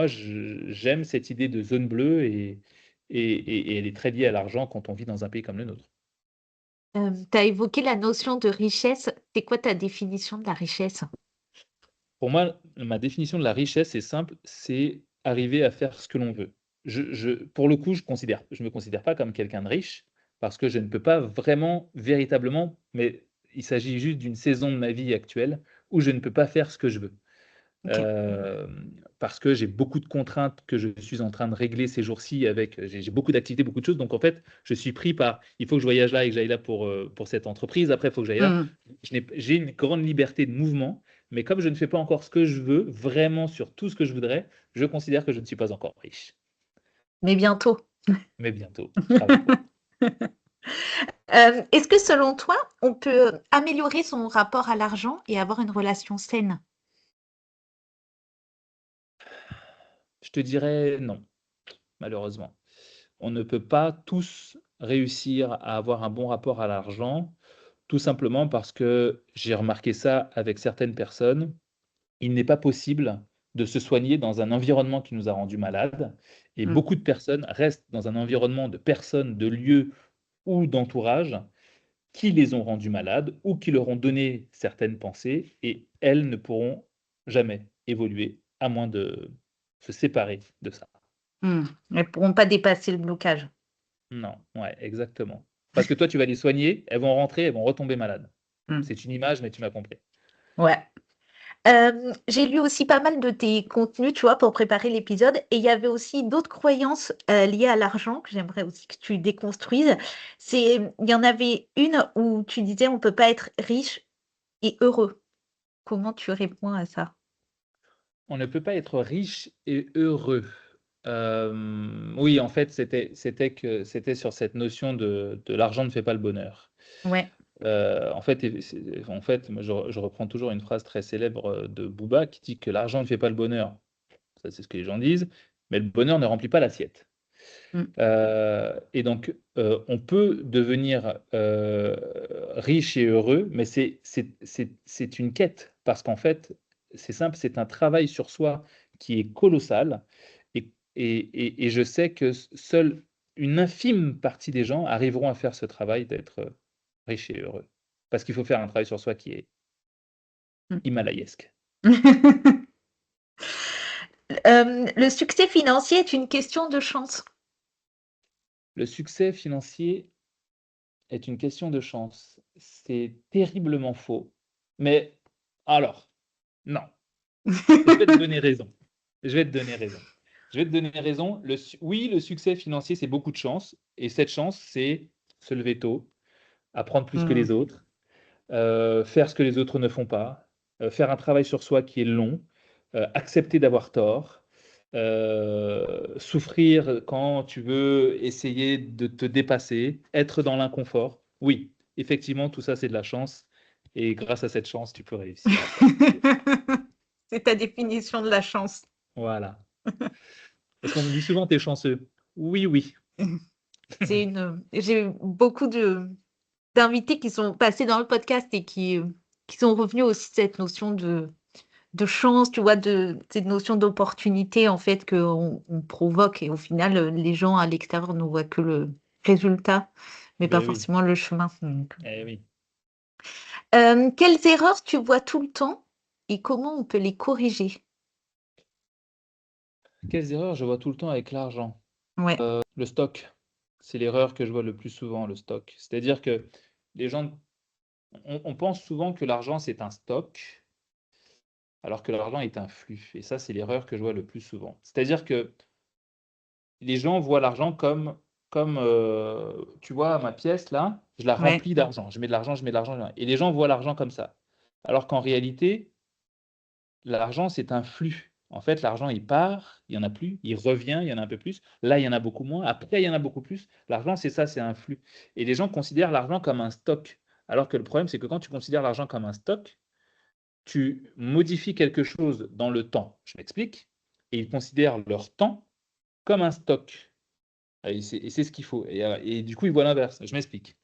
j'aime cette idée de zone bleue et elle est très liée à l'argent quand on vit dans un pays comme le nôtre. Tu as évoqué la notion de richesse. C'est quoi ta définition de la richesse? Pour moi, ma définition de la richesse est simple, c'est arriver à faire ce que l'on veut. Pour le coup, je me considère pas comme quelqu'un de riche parce que je ne peux pas vraiment, véritablement, mais il s'agit juste d'une saison de ma vie actuelle où je ne peux pas faire ce que je veux. OK. Parce que j'ai beaucoup de contraintes que je suis en train de régler ces jours-ci avec, j'ai beaucoup d'activités, beaucoup de choses. Donc en fait, je suis pris par: «Il faut que je voyage là et que j'aille là pour cette entreprise. Après, il faut que j'aille là». Mmh. J'ai une grande liberté de mouvement, mais comme je ne fais pas encore ce que je veux, vraiment sur tout ce que je voudrais, je considère que je ne suis pas encore riche. Mais bientôt. Mais bientôt, je travaille pour. Est-ce que selon toi, on peut améliorer son rapport à l'argent et avoir une relation saine? Je te dirais non, malheureusement. On ne peut pas tous réussir à avoir un bon rapport à l'argent. Tout simplement parce que j'ai remarqué ça avec certaines personnes. Il n'est pas possible de se soigner dans un environnement qui nous a rendus malades et Mmh. beaucoup de personnes restent dans un environnement de personnes, de lieux ou d'entourage qui les ont rendus malades ou qui leur ont donné certaines pensées et elles ne pourront jamais évoluer à moins de se séparer de ça. Mmh. Elles pourront pas dépasser le blocage. Non, ouais, exactement. Parce que toi, tu vas les soigner, elles vont rentrer, elles vont retomber malades. Mmh. C'est une image, mais tu m'as compris. Ouais. J'ai lu aussi pas mal de tes contenus, tu vois, pour préparer l'épisode et il y avait aussi d'autres croyances, liées à l'argent que j'aimerais aussi que tu déconstruises. Il y en avait une où tu disais: «On peut pas être riche et heureux». Comment tu réponds à ça? On ne peut pas être riche et heureux. Oui, en fait, c'était sur cette notion de l'argent ne fait pas le bonheur. Ouais. En fait, moi, je reprends toujours une phrase très célèbre, de Booba qui dit que: «L'argent ne fait pas le bonheur». Ça, c'est ce que les gens disent, mais le bonheur ne remplit pas l'assiette. Mmh. Et donc, on peut devenir, riche et heureux, mais c'est une quête parce qu'en fait, c'est simple, c'est un travail sur soi qui est colossal et je sais que seule une infime partie des gens arriveront à faire ce travail d'être, riche et heureux. Parce qu'il faut faire un travail sur soi qui est Mmh. himalayesque. Le succès financier est une question de chance. Le succès financier est une question de chance. C'est terriblement faux, mais alors, non. Je vais te donner raison. Je vais te donner raison. Je vais te donner raison. Oui, le succès financier, c'est beaucoup de chance et cette chance, c'est se lever tôt, apprendre plus que Mmh. les autres, faire ce que les autres ne font pas, faire un travail sur soi qui est long, accepter d'avoir tort, souffrir quand tu veux essayer de te dépasser, être dans l'inconfort. Oui, effectivement, tout ça, c'est de la chance et grâce à cette chance, tu peux réussir à faire ce que tu veux. C'est ta définition de la chance. Voilà. Parce qu'on me dit souvent: «Tu es chanceux». Oui, oui. J'ai eu beaucoup d'invités qui sont passés dans le podcast et qui sont revenus aussi de cette notion de chance, tu vois? De cette notion d'opportunité, en fait, qu'on provoque et au final, les gens à l'extérieur ne voient que le résultat, mais pas Beh, oui. forcément le chemin, donc Eh oui. quelles erreurs tu vois tout le temps et comment on peut les corriger? Quelles erreurs je vois tout le temps avec l'argent? Ouais, Le stock, c'est l'erreur que je vois le plus souvent, le stock. C'est-à-dire que les gens on pense souvent que l'argent, c'est un stock, alors que l'argent est un flux et ça, c'est l'erreur que je vois le plus souvent. C'est-à-dire que les gens voient l'argent comme, tu vois ma pièce là, je la ouais. remplis d'argent, je mets de l'argent, je mets de l'argent et les gens voient l'argent comme ça. Alors qu'en réalité, l'argent, c'est un flux. En fait, l'argent, il part, il y en a plus, il revient, il y en a un peu plus. Là, il y en a beaucoup moins. Après, il y en a beaucoup plus. L'argent, c'est ça, c'est un flux. Et les gens considèrent l'argent comme un stock. Alors que le problème, c'est que quand tu considères l'argent comme un stock, tu modifies quelque chose dans le temps. Je m'explique. Et ils considèrent leur temps comme un stock. Et c'est ce qu'il faut. Et du coup, ils voient l'inverse. Je m'explique.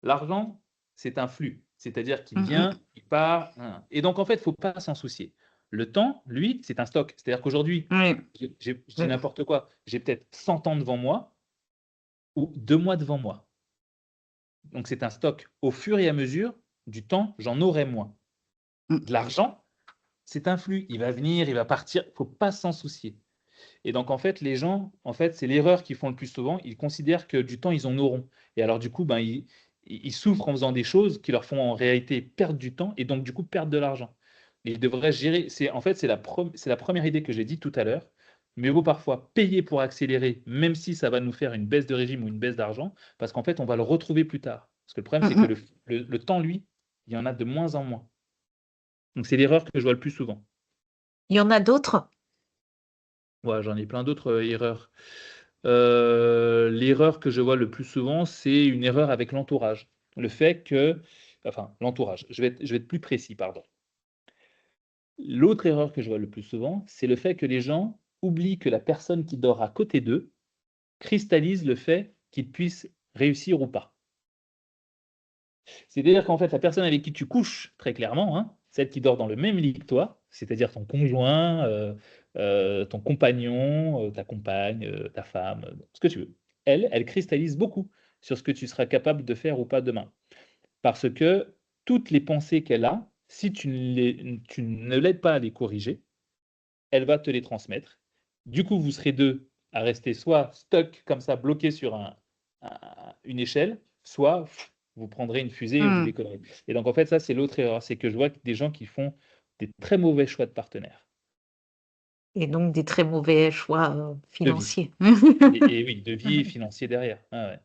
L'argent, c'est un flux, c'est-à-dire qu'il Mmh mh. vient, il part, et donc en fait, il ne faut pas s'en soucier. Le temps, lui, c'est un stock. C'est-à-dire qu'aujourd'hui, Oui. je dis n'importe quoi, j'ai peut-être 100 ans devant moi ou 2 mois devant moi. Donc, c'est un stock. Au fur et à mesure du temps, j'en aurai moins. De l'argent, c'est un flux. Il va venir, il va partir. Il ne faut pas s'en soucier. Et donc, en fait, les gens, en fait, c'est l'erreur qu'ils font le plus souvent. Ils considèrent que du temps, ils en auront. Et alors, du coup, ils souffrent en faisant des choses qui leur font en réalité perdre du temps et donc, du coup, perdre de l'argent. Ils devraient gérer. En fait, c'est la première idée que j'ai dit tout à l'heure. Mieux vaut parfois payer pour accélérer, même si ça va nous faire une baisse de régime ou une baisse d'argent, parce qu'en fait, on va le retrouver plus tard. Parce que le problème, c'est que le temps, lui, il y en a de moins en moins. Donc, c'est l'erreur que je vois le plus souvent. Il y en a d'autres? Ouais, j'en ai plein d'autres erreurs. L'erreur que je vois le plus souvent, c'est une erreur avec l'entourage. Le fait que, enfin, l'entourage. Je vais être plus précis, pardon. L'autre erreur que je vois le plus souvent, c'est le fait que les gens oublient que la personne qui dort à côté d'eux cristallise le fait qu'ils puissent réussir ou pas. C'est-à-dire qu'en fait, la personne avec qui tu couches, très clairement, hein, celle qui dort dans le même lit que toi, c'est-à-dire ton conjoint, ton compagnon, ta compagne, ta femme, ce que tu veux, elle cristallise beaucoup sur ce que tu seras capable de faire ou pas demain. Parce que toutes les pensées qu'elle a, si tu ne l'aides pas à les corriger, elle va te les transmettre. Du coup, vous serez deux à rester soit stuck comme ça, bloqué sur une échelle, soit vous prendrez une fusée et vous décollerez. Et donc, en fait, ça, c'est l'autre erreur. C'est que je vois des gens qui font des très mauvais choix de partenaires, Et donc des très mauvais choix de vie. financiers. Et oui, de vie et financier derrière. Ah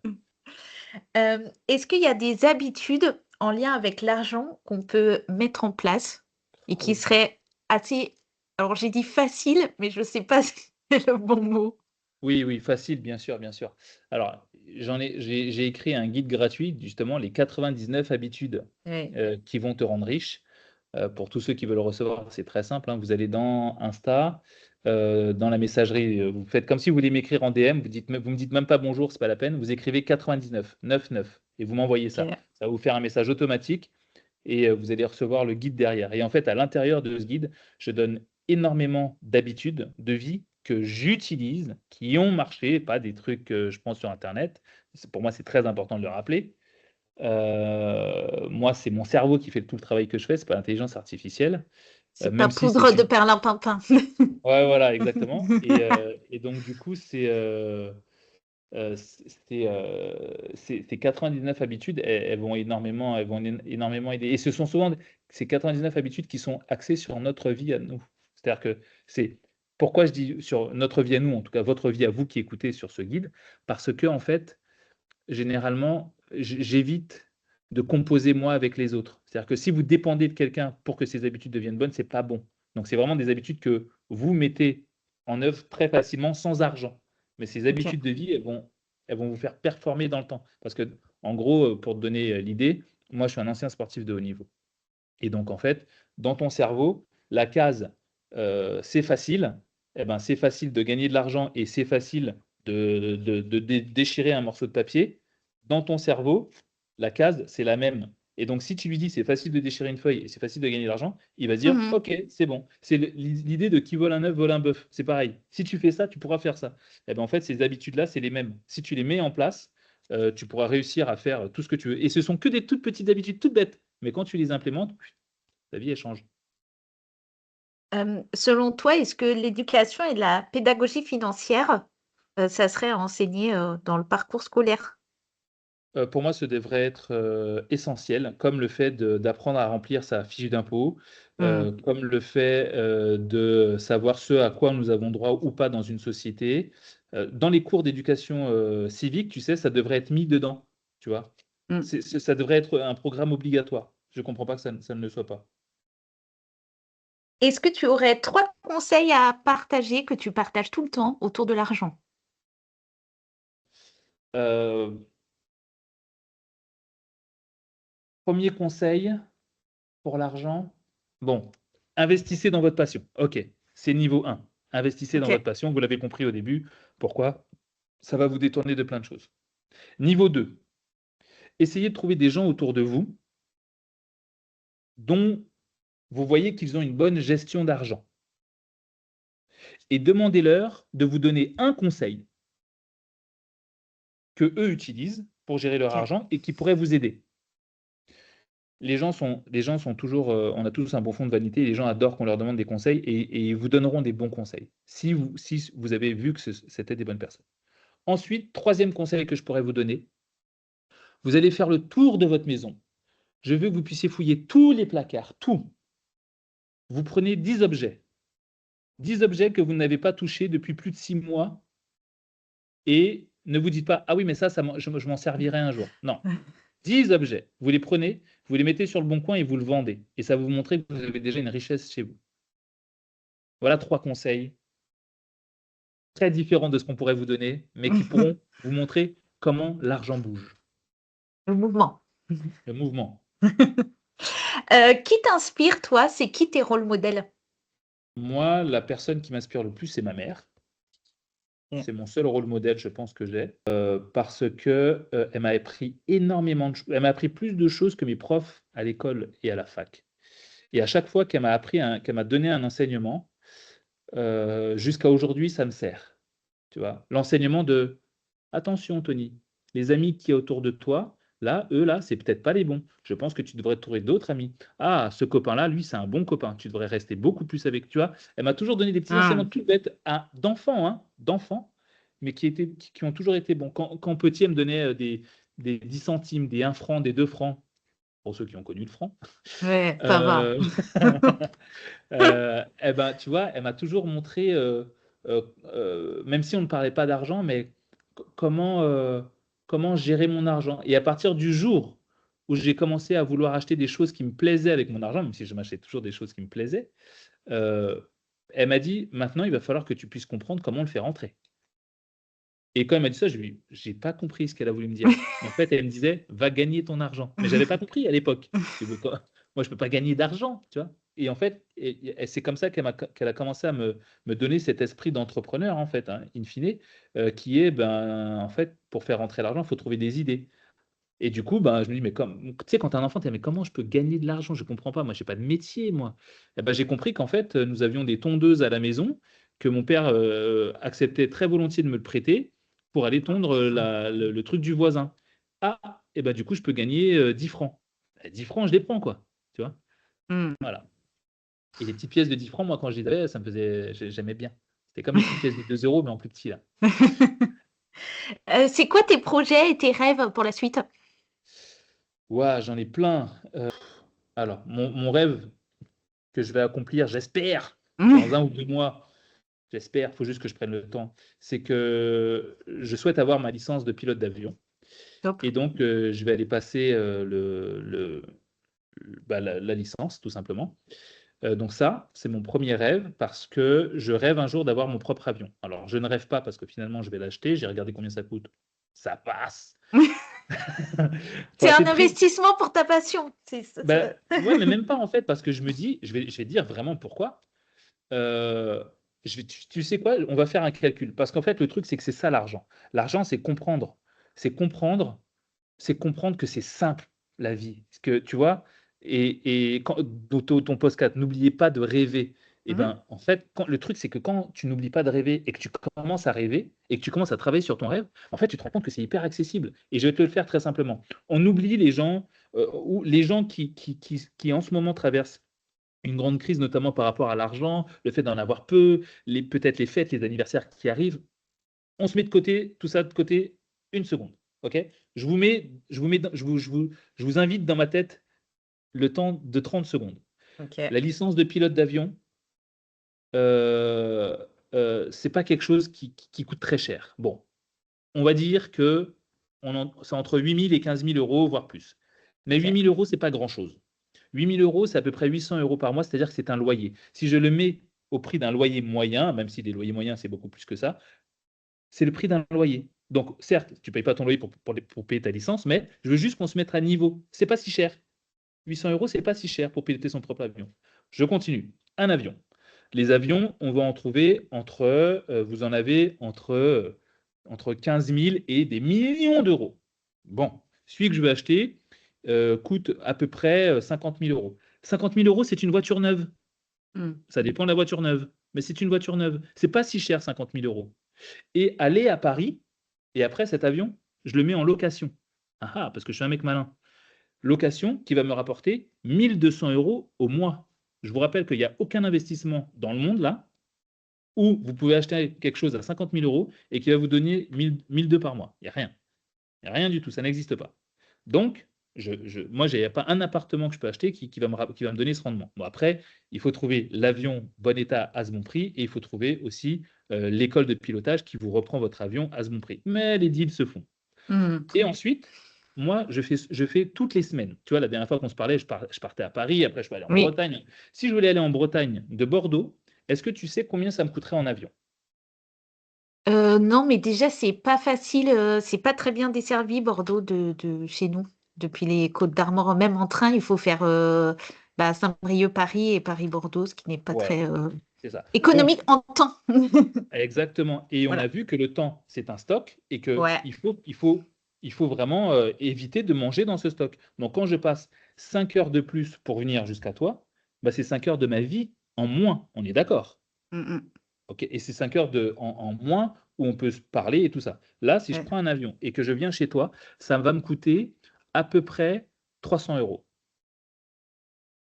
ouais. Est-ce qu'il y a des habitudes en lien avec l'argent qu'on peut mettre en place et Ah qui oui. seraient assez, alors j'ai dit facile, mais je ne sais pas si c'est le bon mot. Oui, oui, facile, bien sûr, bien sûr. Alors, j'ai écrit un guide gratuit, justement, les 99 habitudes Ouais, qui vont te rendre riche. Pour tous ceux qui veulent le recevoir, c'est très simple, hein. Vous allez dans Insta, dans la messagerie, vous faites comme si vous voulez m'écrire en DM, vous me dites même pas bonjour, c'est pas la peine, vous écrivez 99, 99 et vous m'envoyez ça. OK. Ça va vous faire un message automatique et vous allez recevoir le guide derrière. Et en fait, à l'intérieur de ce guide, je donne énormément d'habitudes de vie que j'utilise, qui ont marché, pas des trucs que je prends sur internet. Pour moi, c'est très important de le rappeler. Moi, c'est mon cerveau qui fait tout le travail que je fais, c'est pas l'intelligence artificielle, C'est pas même si c'est poudre de une perlimpinpin. ouais, voilà, exactement et donc du coup, ces 99 habitudes, elles vont énormément aider et ce sont souvent ces 99 habitudes qui sont axées sur notre vie à nous. C'est-à-dire que c'est pourquoi je dis sur notre vie à nous, en tout cas votre vie à vous qui écoutez sur ce guide, parce qu'en fait, généralement, j'évite de composer moi avec les autres. C'est-à-dire que si vous dépendez de quelqu'un pour que ces habitudes deviennent bonnes, c'est pas bon. Donc c'est vraiment des habitudes que vous mettez en œuvre très facilement sans argent. Mais ces OK. habitudes de vie, elles vont vous faire performer dans le temps. Parce que, en gros, pour te donner l'idée, moi je suis un ancien sportif de haut niveau. Et donc en fait, dans ton cerveau, la case c'est facile, eh ben, c'est facile de gagner de l'argent et c'est facile de déchirer un morceau de papier. Dans ton cerveau, la case, c'est la même. Et donc, si tu lui dis c'est facile de déchirer une feuille et c'est facile de gagner de l'argent, il va se dire Mmh. ok, c'est bon. C'est l'idée de qui vole un œuf vole un bœuf. C'est pareil. Si tu fais ça, tu pourras faire ça. Et ben, en fait, ces habitudes-là, c'est les mêmes. Si tu les mets en place, tu pourras réussir à faire tout ce que tu veux. Et ce sont que des toutes petites habitudes, toutes bêtes. Mais quand tu les implémentes, ta vie, elle change. Selon toi, est-ce que l'éducation et la pédagogie financière, ça serait à enseigner, dans le parcours scolaire? Pour moi, ce devrait être, essentiel, comme le fait d'apprendre à remplir sa fiche d'impôt, Mmh. comme le fait, de savoir ce à quoi nous avons droit ou pas dans une société. Dans les cours d'éducation, civique, tu sais, ça devrait être mis dedans, tu vois? Mmh. Ça devrait être un programme obligatoire. Je comprends pas que ça ne le soit pas. Est-ce que tu aurais 3 conseils à partager que tu partages tout le temps autour de l'argent? Heu, 1 conseil pour l'argent, bon, investissez dans votre passion. OK, c'est niveau 1. Investissez dans OK. votre passion, vous l'avez compris au début. Pourquoi? Ça va vous détourner de plein de choses. Niveau 2, essayez de trouver des gens autour de vous dont vous voyez qu'ils ont une bonne gestion d'argent et demandez-leur de vous donner un conseil que eux utilisent pour gérer leur Ok. argent et qui pourraient vous aider. Les gens sont toujours, on a tous un bon fond de vanité. Les gens adorent qu'on leur demande des conseils et ils vous donneront des bons conseils si vous avez vu que c'était des bonnes personnes. Ensuite, troisième conseil que je pourrais vous donner, vous allez faire le tour de votre maison. Je veux que vous puissiez fouiller tous les placards, tout. Vous prenez 10 objets. 10 objets que vous n'avez pas touchés depuis plus de 6 mois et ne vous dites pas: «Ah oui, mais ça je m'en servirai un jour». Non, 10 objets. Vous les prenez, vous les mettez sur le bon coin et vous le vendez et ça va vous montrer que vous avez déjà une richesse chez vous. Voilà 3 conseils très différents de ce qu'on pourrait vous donner, mais qui pourront vous montrer comment l'argent bouge, Le mouvement. le mouvement. Qui t'inspire, toi? C'est qui tes rôles modèles? Moi, la personne qui m'inspire le plus, c'est ma mère. Ok. C'est mon seul rôle modèle, je pense, que j'ai, parce que, elle m'a appris énormément de choses. Elle m'a appris plus de choses que mes profs à l'école et à la fac et à chaque fois qu'elle m'a donné un enseignement, jusqu'à aujourd'hui, ça me sert, tu vois? L'enseignement de: «Attention Tony, les amis qui y autour de toi, là, eux là, c'est peut-être pas les bons. Je pense que tu devrais trouver d'autres amis. Ah, ce copain-là, lui, c'est un bon copain. Tu devrais rester beaucoup plus avec», tu vois? Elle m'a toujours donné des petits Ah, enseignements tout bêtes d'enfants, hein, d'enfants, mais qui ont toujours été bons. Quand petit, elle me donnait, des 10 centimes, des 1 franc, des 2 francs, pour ceux qui ont connu le franc. ouais, ça va. Heu, et ben, tu vois, elle m'a toujours montré, même si on ne parlait pas d'argent, mais comment gérer mon argent et à partir du jour où j'ai commencé à vouloir acheter des choses qui me plaisaient avec mon argent, même si je m'achetais toujours des choses qui me plaisaient, heu, elle m'a dit: «Maintenant, il va falloir que tu puisses comprendre comment le faire rentrer». Et quand elle m'a dit ça, j'ai pas compris ce qu'elle a voulu me dire. En fait, elle me disait: «Va gagner ton argent». Mais j'avais pas compris à l'époque. Je dis: «Mais quoi? Moi, je peux pas gagner d'argent», tu vois? Et en fait, c'est comme ça qu'elle a commencé à me donner cet esprit d'entrepreneur, en fait, hein, in fine, qui est, ben, en fait, pour faire rentrer l'argent, il faut trouver des idées. Et du coup, ben, je me dis: «Mais tu sais, quand tu es un enfant, tu es: «Mais comment je peux gagner de l'argent? Je comprends pas, moi, j'ai pas de métier, moi». Et ben, j'ai compris qu'en fait, nous avions des tondeuses à la maison, que mon père, acceptait très volontiers de me le prêter pour aller tondre, le truc du voisin. Ah! Et ben, du coup, je peux gagner, 10 francs. 10 francs, je les prends, quoi, tu vois? Mmh. Voilà. Et les petites pièces de 10 francs, moi, quand je les avais, ça me faisait j'aimais bien. C'était comme les petites pièces de 2 € mais en plus petit, là. C'est quoi tes projets et tes rêves pour la suite? Ouah, j'en ai plein. Alors, mon rêve que je vais accomplir, j'espère, dans 1 ou 2 mois, j'espère, il faut juste que je prenne le temps, c'est que je souhaite avoir ma licence de pilote d'avion Top. et donc je vais aller passer, la licence tout simplement. Donc ça, c'est mon premier rêve parce que je rêve un jour d'avoir mon propre avion. Alors je ne rêve pas parce que finalement je vais l'acheter, j'ai regardé combien ça coûte, ça passe. Pour C'est la un petite prix, investissement pour ta passion. C'est ça bah, ouais, mais même pas en fait parce que je me dis, je vais te dire vraiment pourquoi. Heu, tu sais quoi? On va faire un calcul parce qu'en fait, le truc, c'est que c'est ça l'argent. L'argent, c'est comprendre. C'est comprendre c'est comprendre que c'est simple la vie. Parce que tu vois? Et quand dans ton podcast, n'oubliez pas de rêver. Et Mmh. ben, en fait, quand le truc, c'est que quand tu n'oublies pas de rêver et que tu commences à rêver et que tu commences à travailler sur ton rêve, en fait, tu te rends compte que c'est hyper accessible et je vais te le faire très simplement. On oublie les gens, ou les gens qui en ce moment traversent une grande crise, notamment par rapport à l'argent, le fait d'en avoir peu, peut-être les fêtes, les anniversaires qui arrivent. On se met de côté, tout ça de côté, 1 seconde, OK? Je vous invite dans ma tête le temps de 30 secondes. OK. La licence de pilote d'avion, heu c'est pas quelque chose qui coûte très cher. Bon, on va dire que c'est entre 8 000 et 15 000 €, voire plus. Mais OK. 8 000 €, c'est pas grand-chose. 8 000 €, c'est à peu près 800 € par mois, c'est-à-dire que c'est un loyer. Si je le mets au prix d'un loyer moyen, même si des loyers moyens, c'est beaucoup plus que ça, c'est le prix d'un loyer. Donc certes, tu ne payes pas ton loyer pour payer ta licence, mais je veux juste qu'on se mette à niveau. C'est pas si cher. 800 €, c'est pas si cher pour piloter son propre avion. Je continue. Un avion. Les avions, on va en trouver vous en avez entre 15 000 et des millions d'euros. Bon, celui que je veux acheter, coûte à peu près, 50 000 €. 50 000 €, c'est une voiture neuve. Mmh. Ça dépend de la voiture neuve, mais c'est une voiture neuve. C'est pas si cher 50 000 €. Et aller à Paris et après cet avion, je le mets en location. Ah ah, parce que je suis un mec malin. Location qui va me rapporter 1 200 € au mois. Je vous rappelle qu'il n'y a aucun investissement dans le monde là où vous pouvez acheter quelque chose à 50 000 € et qui va vous donner 1 200 par mois. Il n'y a rien. Il n'y a rien du tout, ça n'existe pas. Donc, moi, il n'y a pas un appartement que je peux acheter qui va me donner ce rendement. Bon, après, il faut trouver l'avion bon état à ce bon prix et il faut trouver aussi l'école de pilotage qui vous reprend votre avion à ce bon prix. Mais les deals se font. Et ensuite, moi, je fais toutes les semaines. Tu vois, la dernière fois qu'on se parlait, je partais à Paris, après je peux aller en Oui. Bretagne. Si je voulais aller en Bretagne de Bordeaux, est-ce que tu sais combien ça me coûterait en avion? Non, mais déjà, c'est pas facile, c'est pas très bien desservi Bordeaux de chez nous. Depuis les Côtes d'Armor, même en train, il faut faire Saint-Brieuc-Paris et Paris-Bordeaux, ce qui n'est pas Ouais, très c'est ça. Donc, économique en temps. exactement. Et on a Voilà. vu que le temps, c'est un stock et qu'il Ouais. faut vraiment éviter de manger dans ce stock. Donc, quand je passe 5 heures de plus pour venir jusqu'à toi, bah, c'est 5 heures de ma vie en moins. On est d'accord? Mm. OK, et c'est 5 heures en moins où on peut se parler et tout ça. Là, si je Ouais. prends un avion et que je viens chez toi, ça va me coûter à peu près 300 €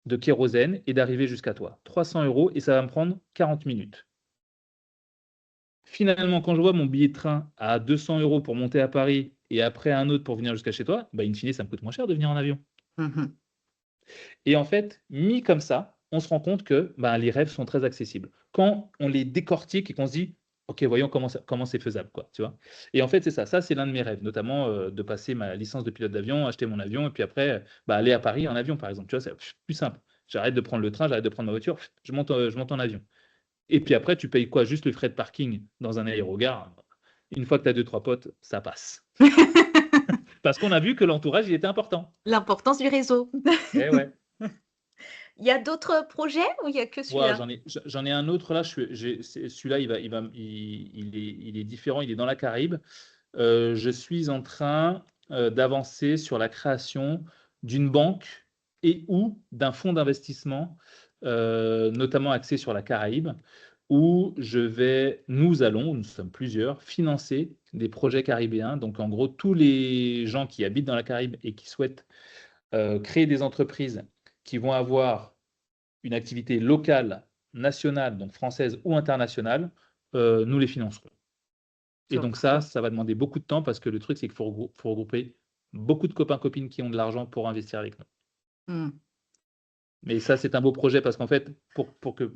de kérosène et d'arriver jusqu'à toi. 300 € et ça va me prendre 40 minutes. Finalement, quand je vois mon billet de train à 200 € pour monter à Paris et après un autre pour venir jusqu'à chez toi, bah, in fine, ça me coûte moins cher de venir en avion. Mhm. Et en fait, mis comme ça, on se rend compte que bah, les rêves sont très accessibles. Quand on les décortique et qu'on se dit, OK, voyons comment c'est faisable, quoi, tu vois. Et en fait, c'est ça. Ça, c'est l'un de mes rêves, notamment de passer ma licence de pilote d'avion, acheter mon avion et puis après, bah, aller à Paris en avion, par exemple. Tu vois, c'est plus simple. J'arrête de prendre le train, j'arrête de prendre ma voiture, je monte en avion. Et puis après, tu payes quoi? Juste le frais de parking dans un aérogare. Une fois que tu as deux, trois potes, ça passe. Parce qu'on a vu que l'entourage, il était important. L'importance du réseau. Eh ouais. Il y a d'autres projets ou il y a que Ouah, celui-là? j'en ai un autre là. Celui-là, il est différent. Il est dans la Caraïbe. Je suis en train d'avancer sur la création d'une banque et ou d'un fonds d'investissement, notamment axé sur la Caraïbe, où nous sommes plusieurs, financer des projets caribéens. Donc en gros, tous les gens qui habitent dans la Caraïbe et qui souhaitent créer des entreprises qui vont avoir une activité locale, nationale, donc française ou internationale, nous les financerons. Et donc Top. ça va demander beaucoup de temps parce que le truc, c'est qu'il faut regrouper beaucoup de copains-copines qui ont de l'argent pour investir avec nous. Mm. Mais ça, c'est un beau projet parce qu'en fait,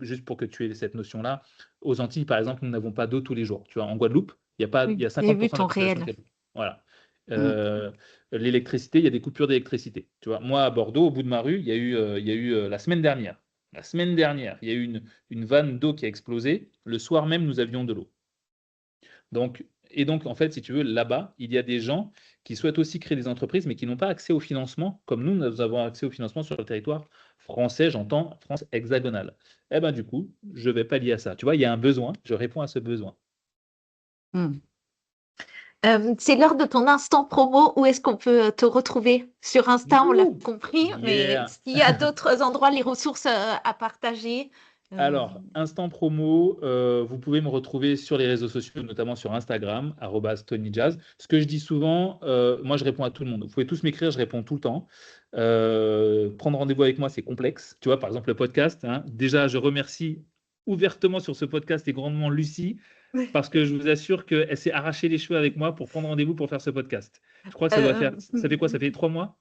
juste pour que tu aies cette notion-là, aux Antilles, par exemple, nous n'avons pas d'eau tous les jours. Tu vois, en Guadeloupe, il Oui, y a j'ai vu 50% de la ton population réel. qui a de l'eau. Voilà. Mm. L'électricité, il y a des coupures d'électricité. Tu vois, moi, à Bordeaux, au bout de ma rue, il y a eu la semaine dernière. La semaine dernière, il y a eu une vanne d'eau qui a explosé. Le soir même, nous avions de l'eau. Donc, en fait, si tu veux, là-bas, il y a des gens qui souhaitent aussi créer des entreprises, mais qui n'ont pas accès au financement, comme nous avons accès au financement sur le territoire français, j'entends France hexagonale. Eh bien, du coup, je vais pallier à ça. Tu vois, il y a un besoin, je réponds à ce besoin. Mm. C'est l'heure de ton instant promo. Où est-ce qu'on peut te retrouver? Sur Insta, on l'a Youhou! compris, mais Yeah! s'il y a d'autres endroits, les ressources à partager. euh, Alors, instant promo, vous pouvez me retrouver sur les réseaux sociaux, notamment sur Instagram, @TonyJazz. Ce que je dis souvent, moi je réponds à tout le monde. Vous pouvez tous m'écrire, je réponds tout le temps. Prendre rendez-vous avec moi, c'est complexe. Tu vois, par exemple, le podcast, hein. Déjà, je remercie ouvertement sur ce podcast et grandement Lucie, parce que je vous assure qu'elle s'est arrachée les cheveux avec moi pour prendre rendez-vous pour faire ce podcast. Je crois que euh, ça fait quoi? Ça fait 3 mois?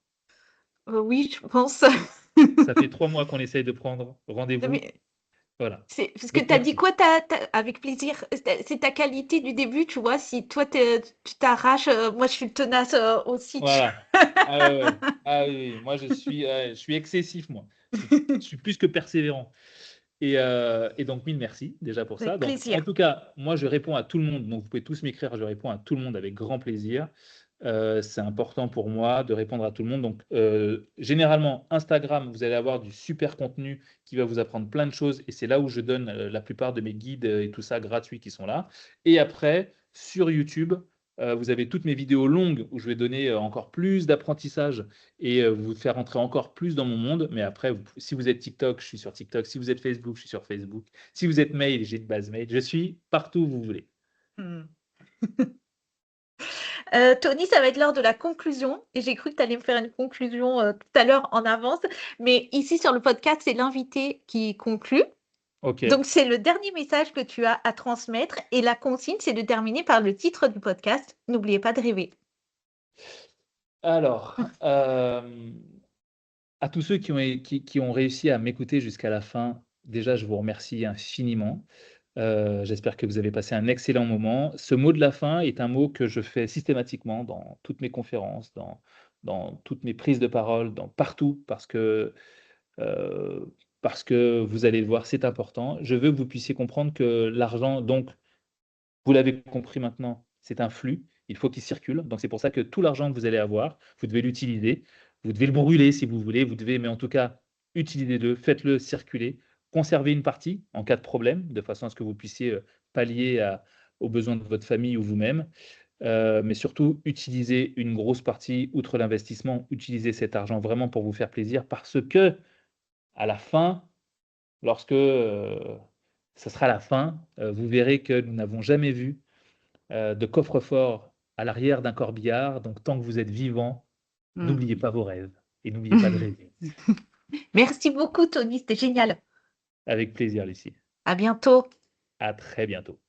oui, je pense. Ça fait 3 mois qu'on essaye de prendre rendez-vous. Mais Voilà. c'est parce que Donc, tu as dit merci. quoi, avec plaisir. C'est ta qualité du début, tu vois. Si toi, tu t'arraches, moi, je suis tenace aussi. Voilà. Ah ouais, ouais. Ah oui, oui. Moi, je suis excessif, moi. Je suis plus que persévérant. Et donc, mille merci déjà pour ça. Avec Donc, en plaisir. tout cas, moi, je réponds à tout le monde. Donc, vous pouvez tous m'écrire. Je réponds à tout le monde avec grand plaisir. C'est important pour moi de répondre à tout le monde. Donc, généralement, Instagram, vous allez avoir du super contenu qui va vous apprendre plein de choses. Et c'est là où je donne la plupart de mes guides et tout ça gratuits qui sont là. Et après, sur YouTube, vous avez toutes mes vidéos longues où je vais donner encore plus d'apprentissage et vous faire entrer encore plus dans mon monde. Mais après, si vous êtes TikTok, je suis sur TikTok. Si vous êtes Facebook, je suis sur Facebook. Si vous êtes mail, j'ai de base mail. Je suis partout où vous voulez. Hmm. Tony, ça va être l'heure de la conclusion. Et j'ai cru que tu allais me faire une conclusion tout à l'heure en avance. Mais ici, sur le podcast, c'est l'invité qui conclut. Ok. Donc, c'est le dernier message que tu as à transmettre. Et la consigne, c'est de terminer par le titre du podcast. N'oubliez pas de rêver. Alors, à tous ceux qui ont réussi à m'écouter jusqu'à la fin, déjà, je vous remercie infiniment. J'espère que vous avez passé un excellent moment. Ce mot de la fin est un mot que je fais systématiquement dans toutes mes conférences, dans toutes mes prises de parole, dans partout, parce que vous allez le voir, c'est important. Je veux que vous puissiez comprendre que l'argent, donc, vous l'avez compris maintenant, c'est un flux, il faut qu'il circule. Donc c'est pour ça que tout l'argent que vous allez avoir, vous devez l'utiliser. Vous devez le brûler si vous voulez, vous devez, mais en tout cas, utilisez-le, faites-le circuler, conservez une partie en cas de problème, de façon à ce que vous puissiez pallier aux besoins de votre famille ou vous-même. Mais surtout, utilisez une grosse partie, outre l'investissement, utilisez cet argent vraiment pour vous faire plaisir, parce que à la fin, lorsque ce sera la fin, vous verrez que nous n'avons jamais vu de coffre-fort à l'arrière d'un corbillard. Donc, tant que vous êtes vivant, Hmm. n'oubliez pas vos rêves et n'oubliez pas de rêver. Merci beaucoup, Tony. C'était génial. Avec plaisir, Lucie. À bientôt. À très bientôt.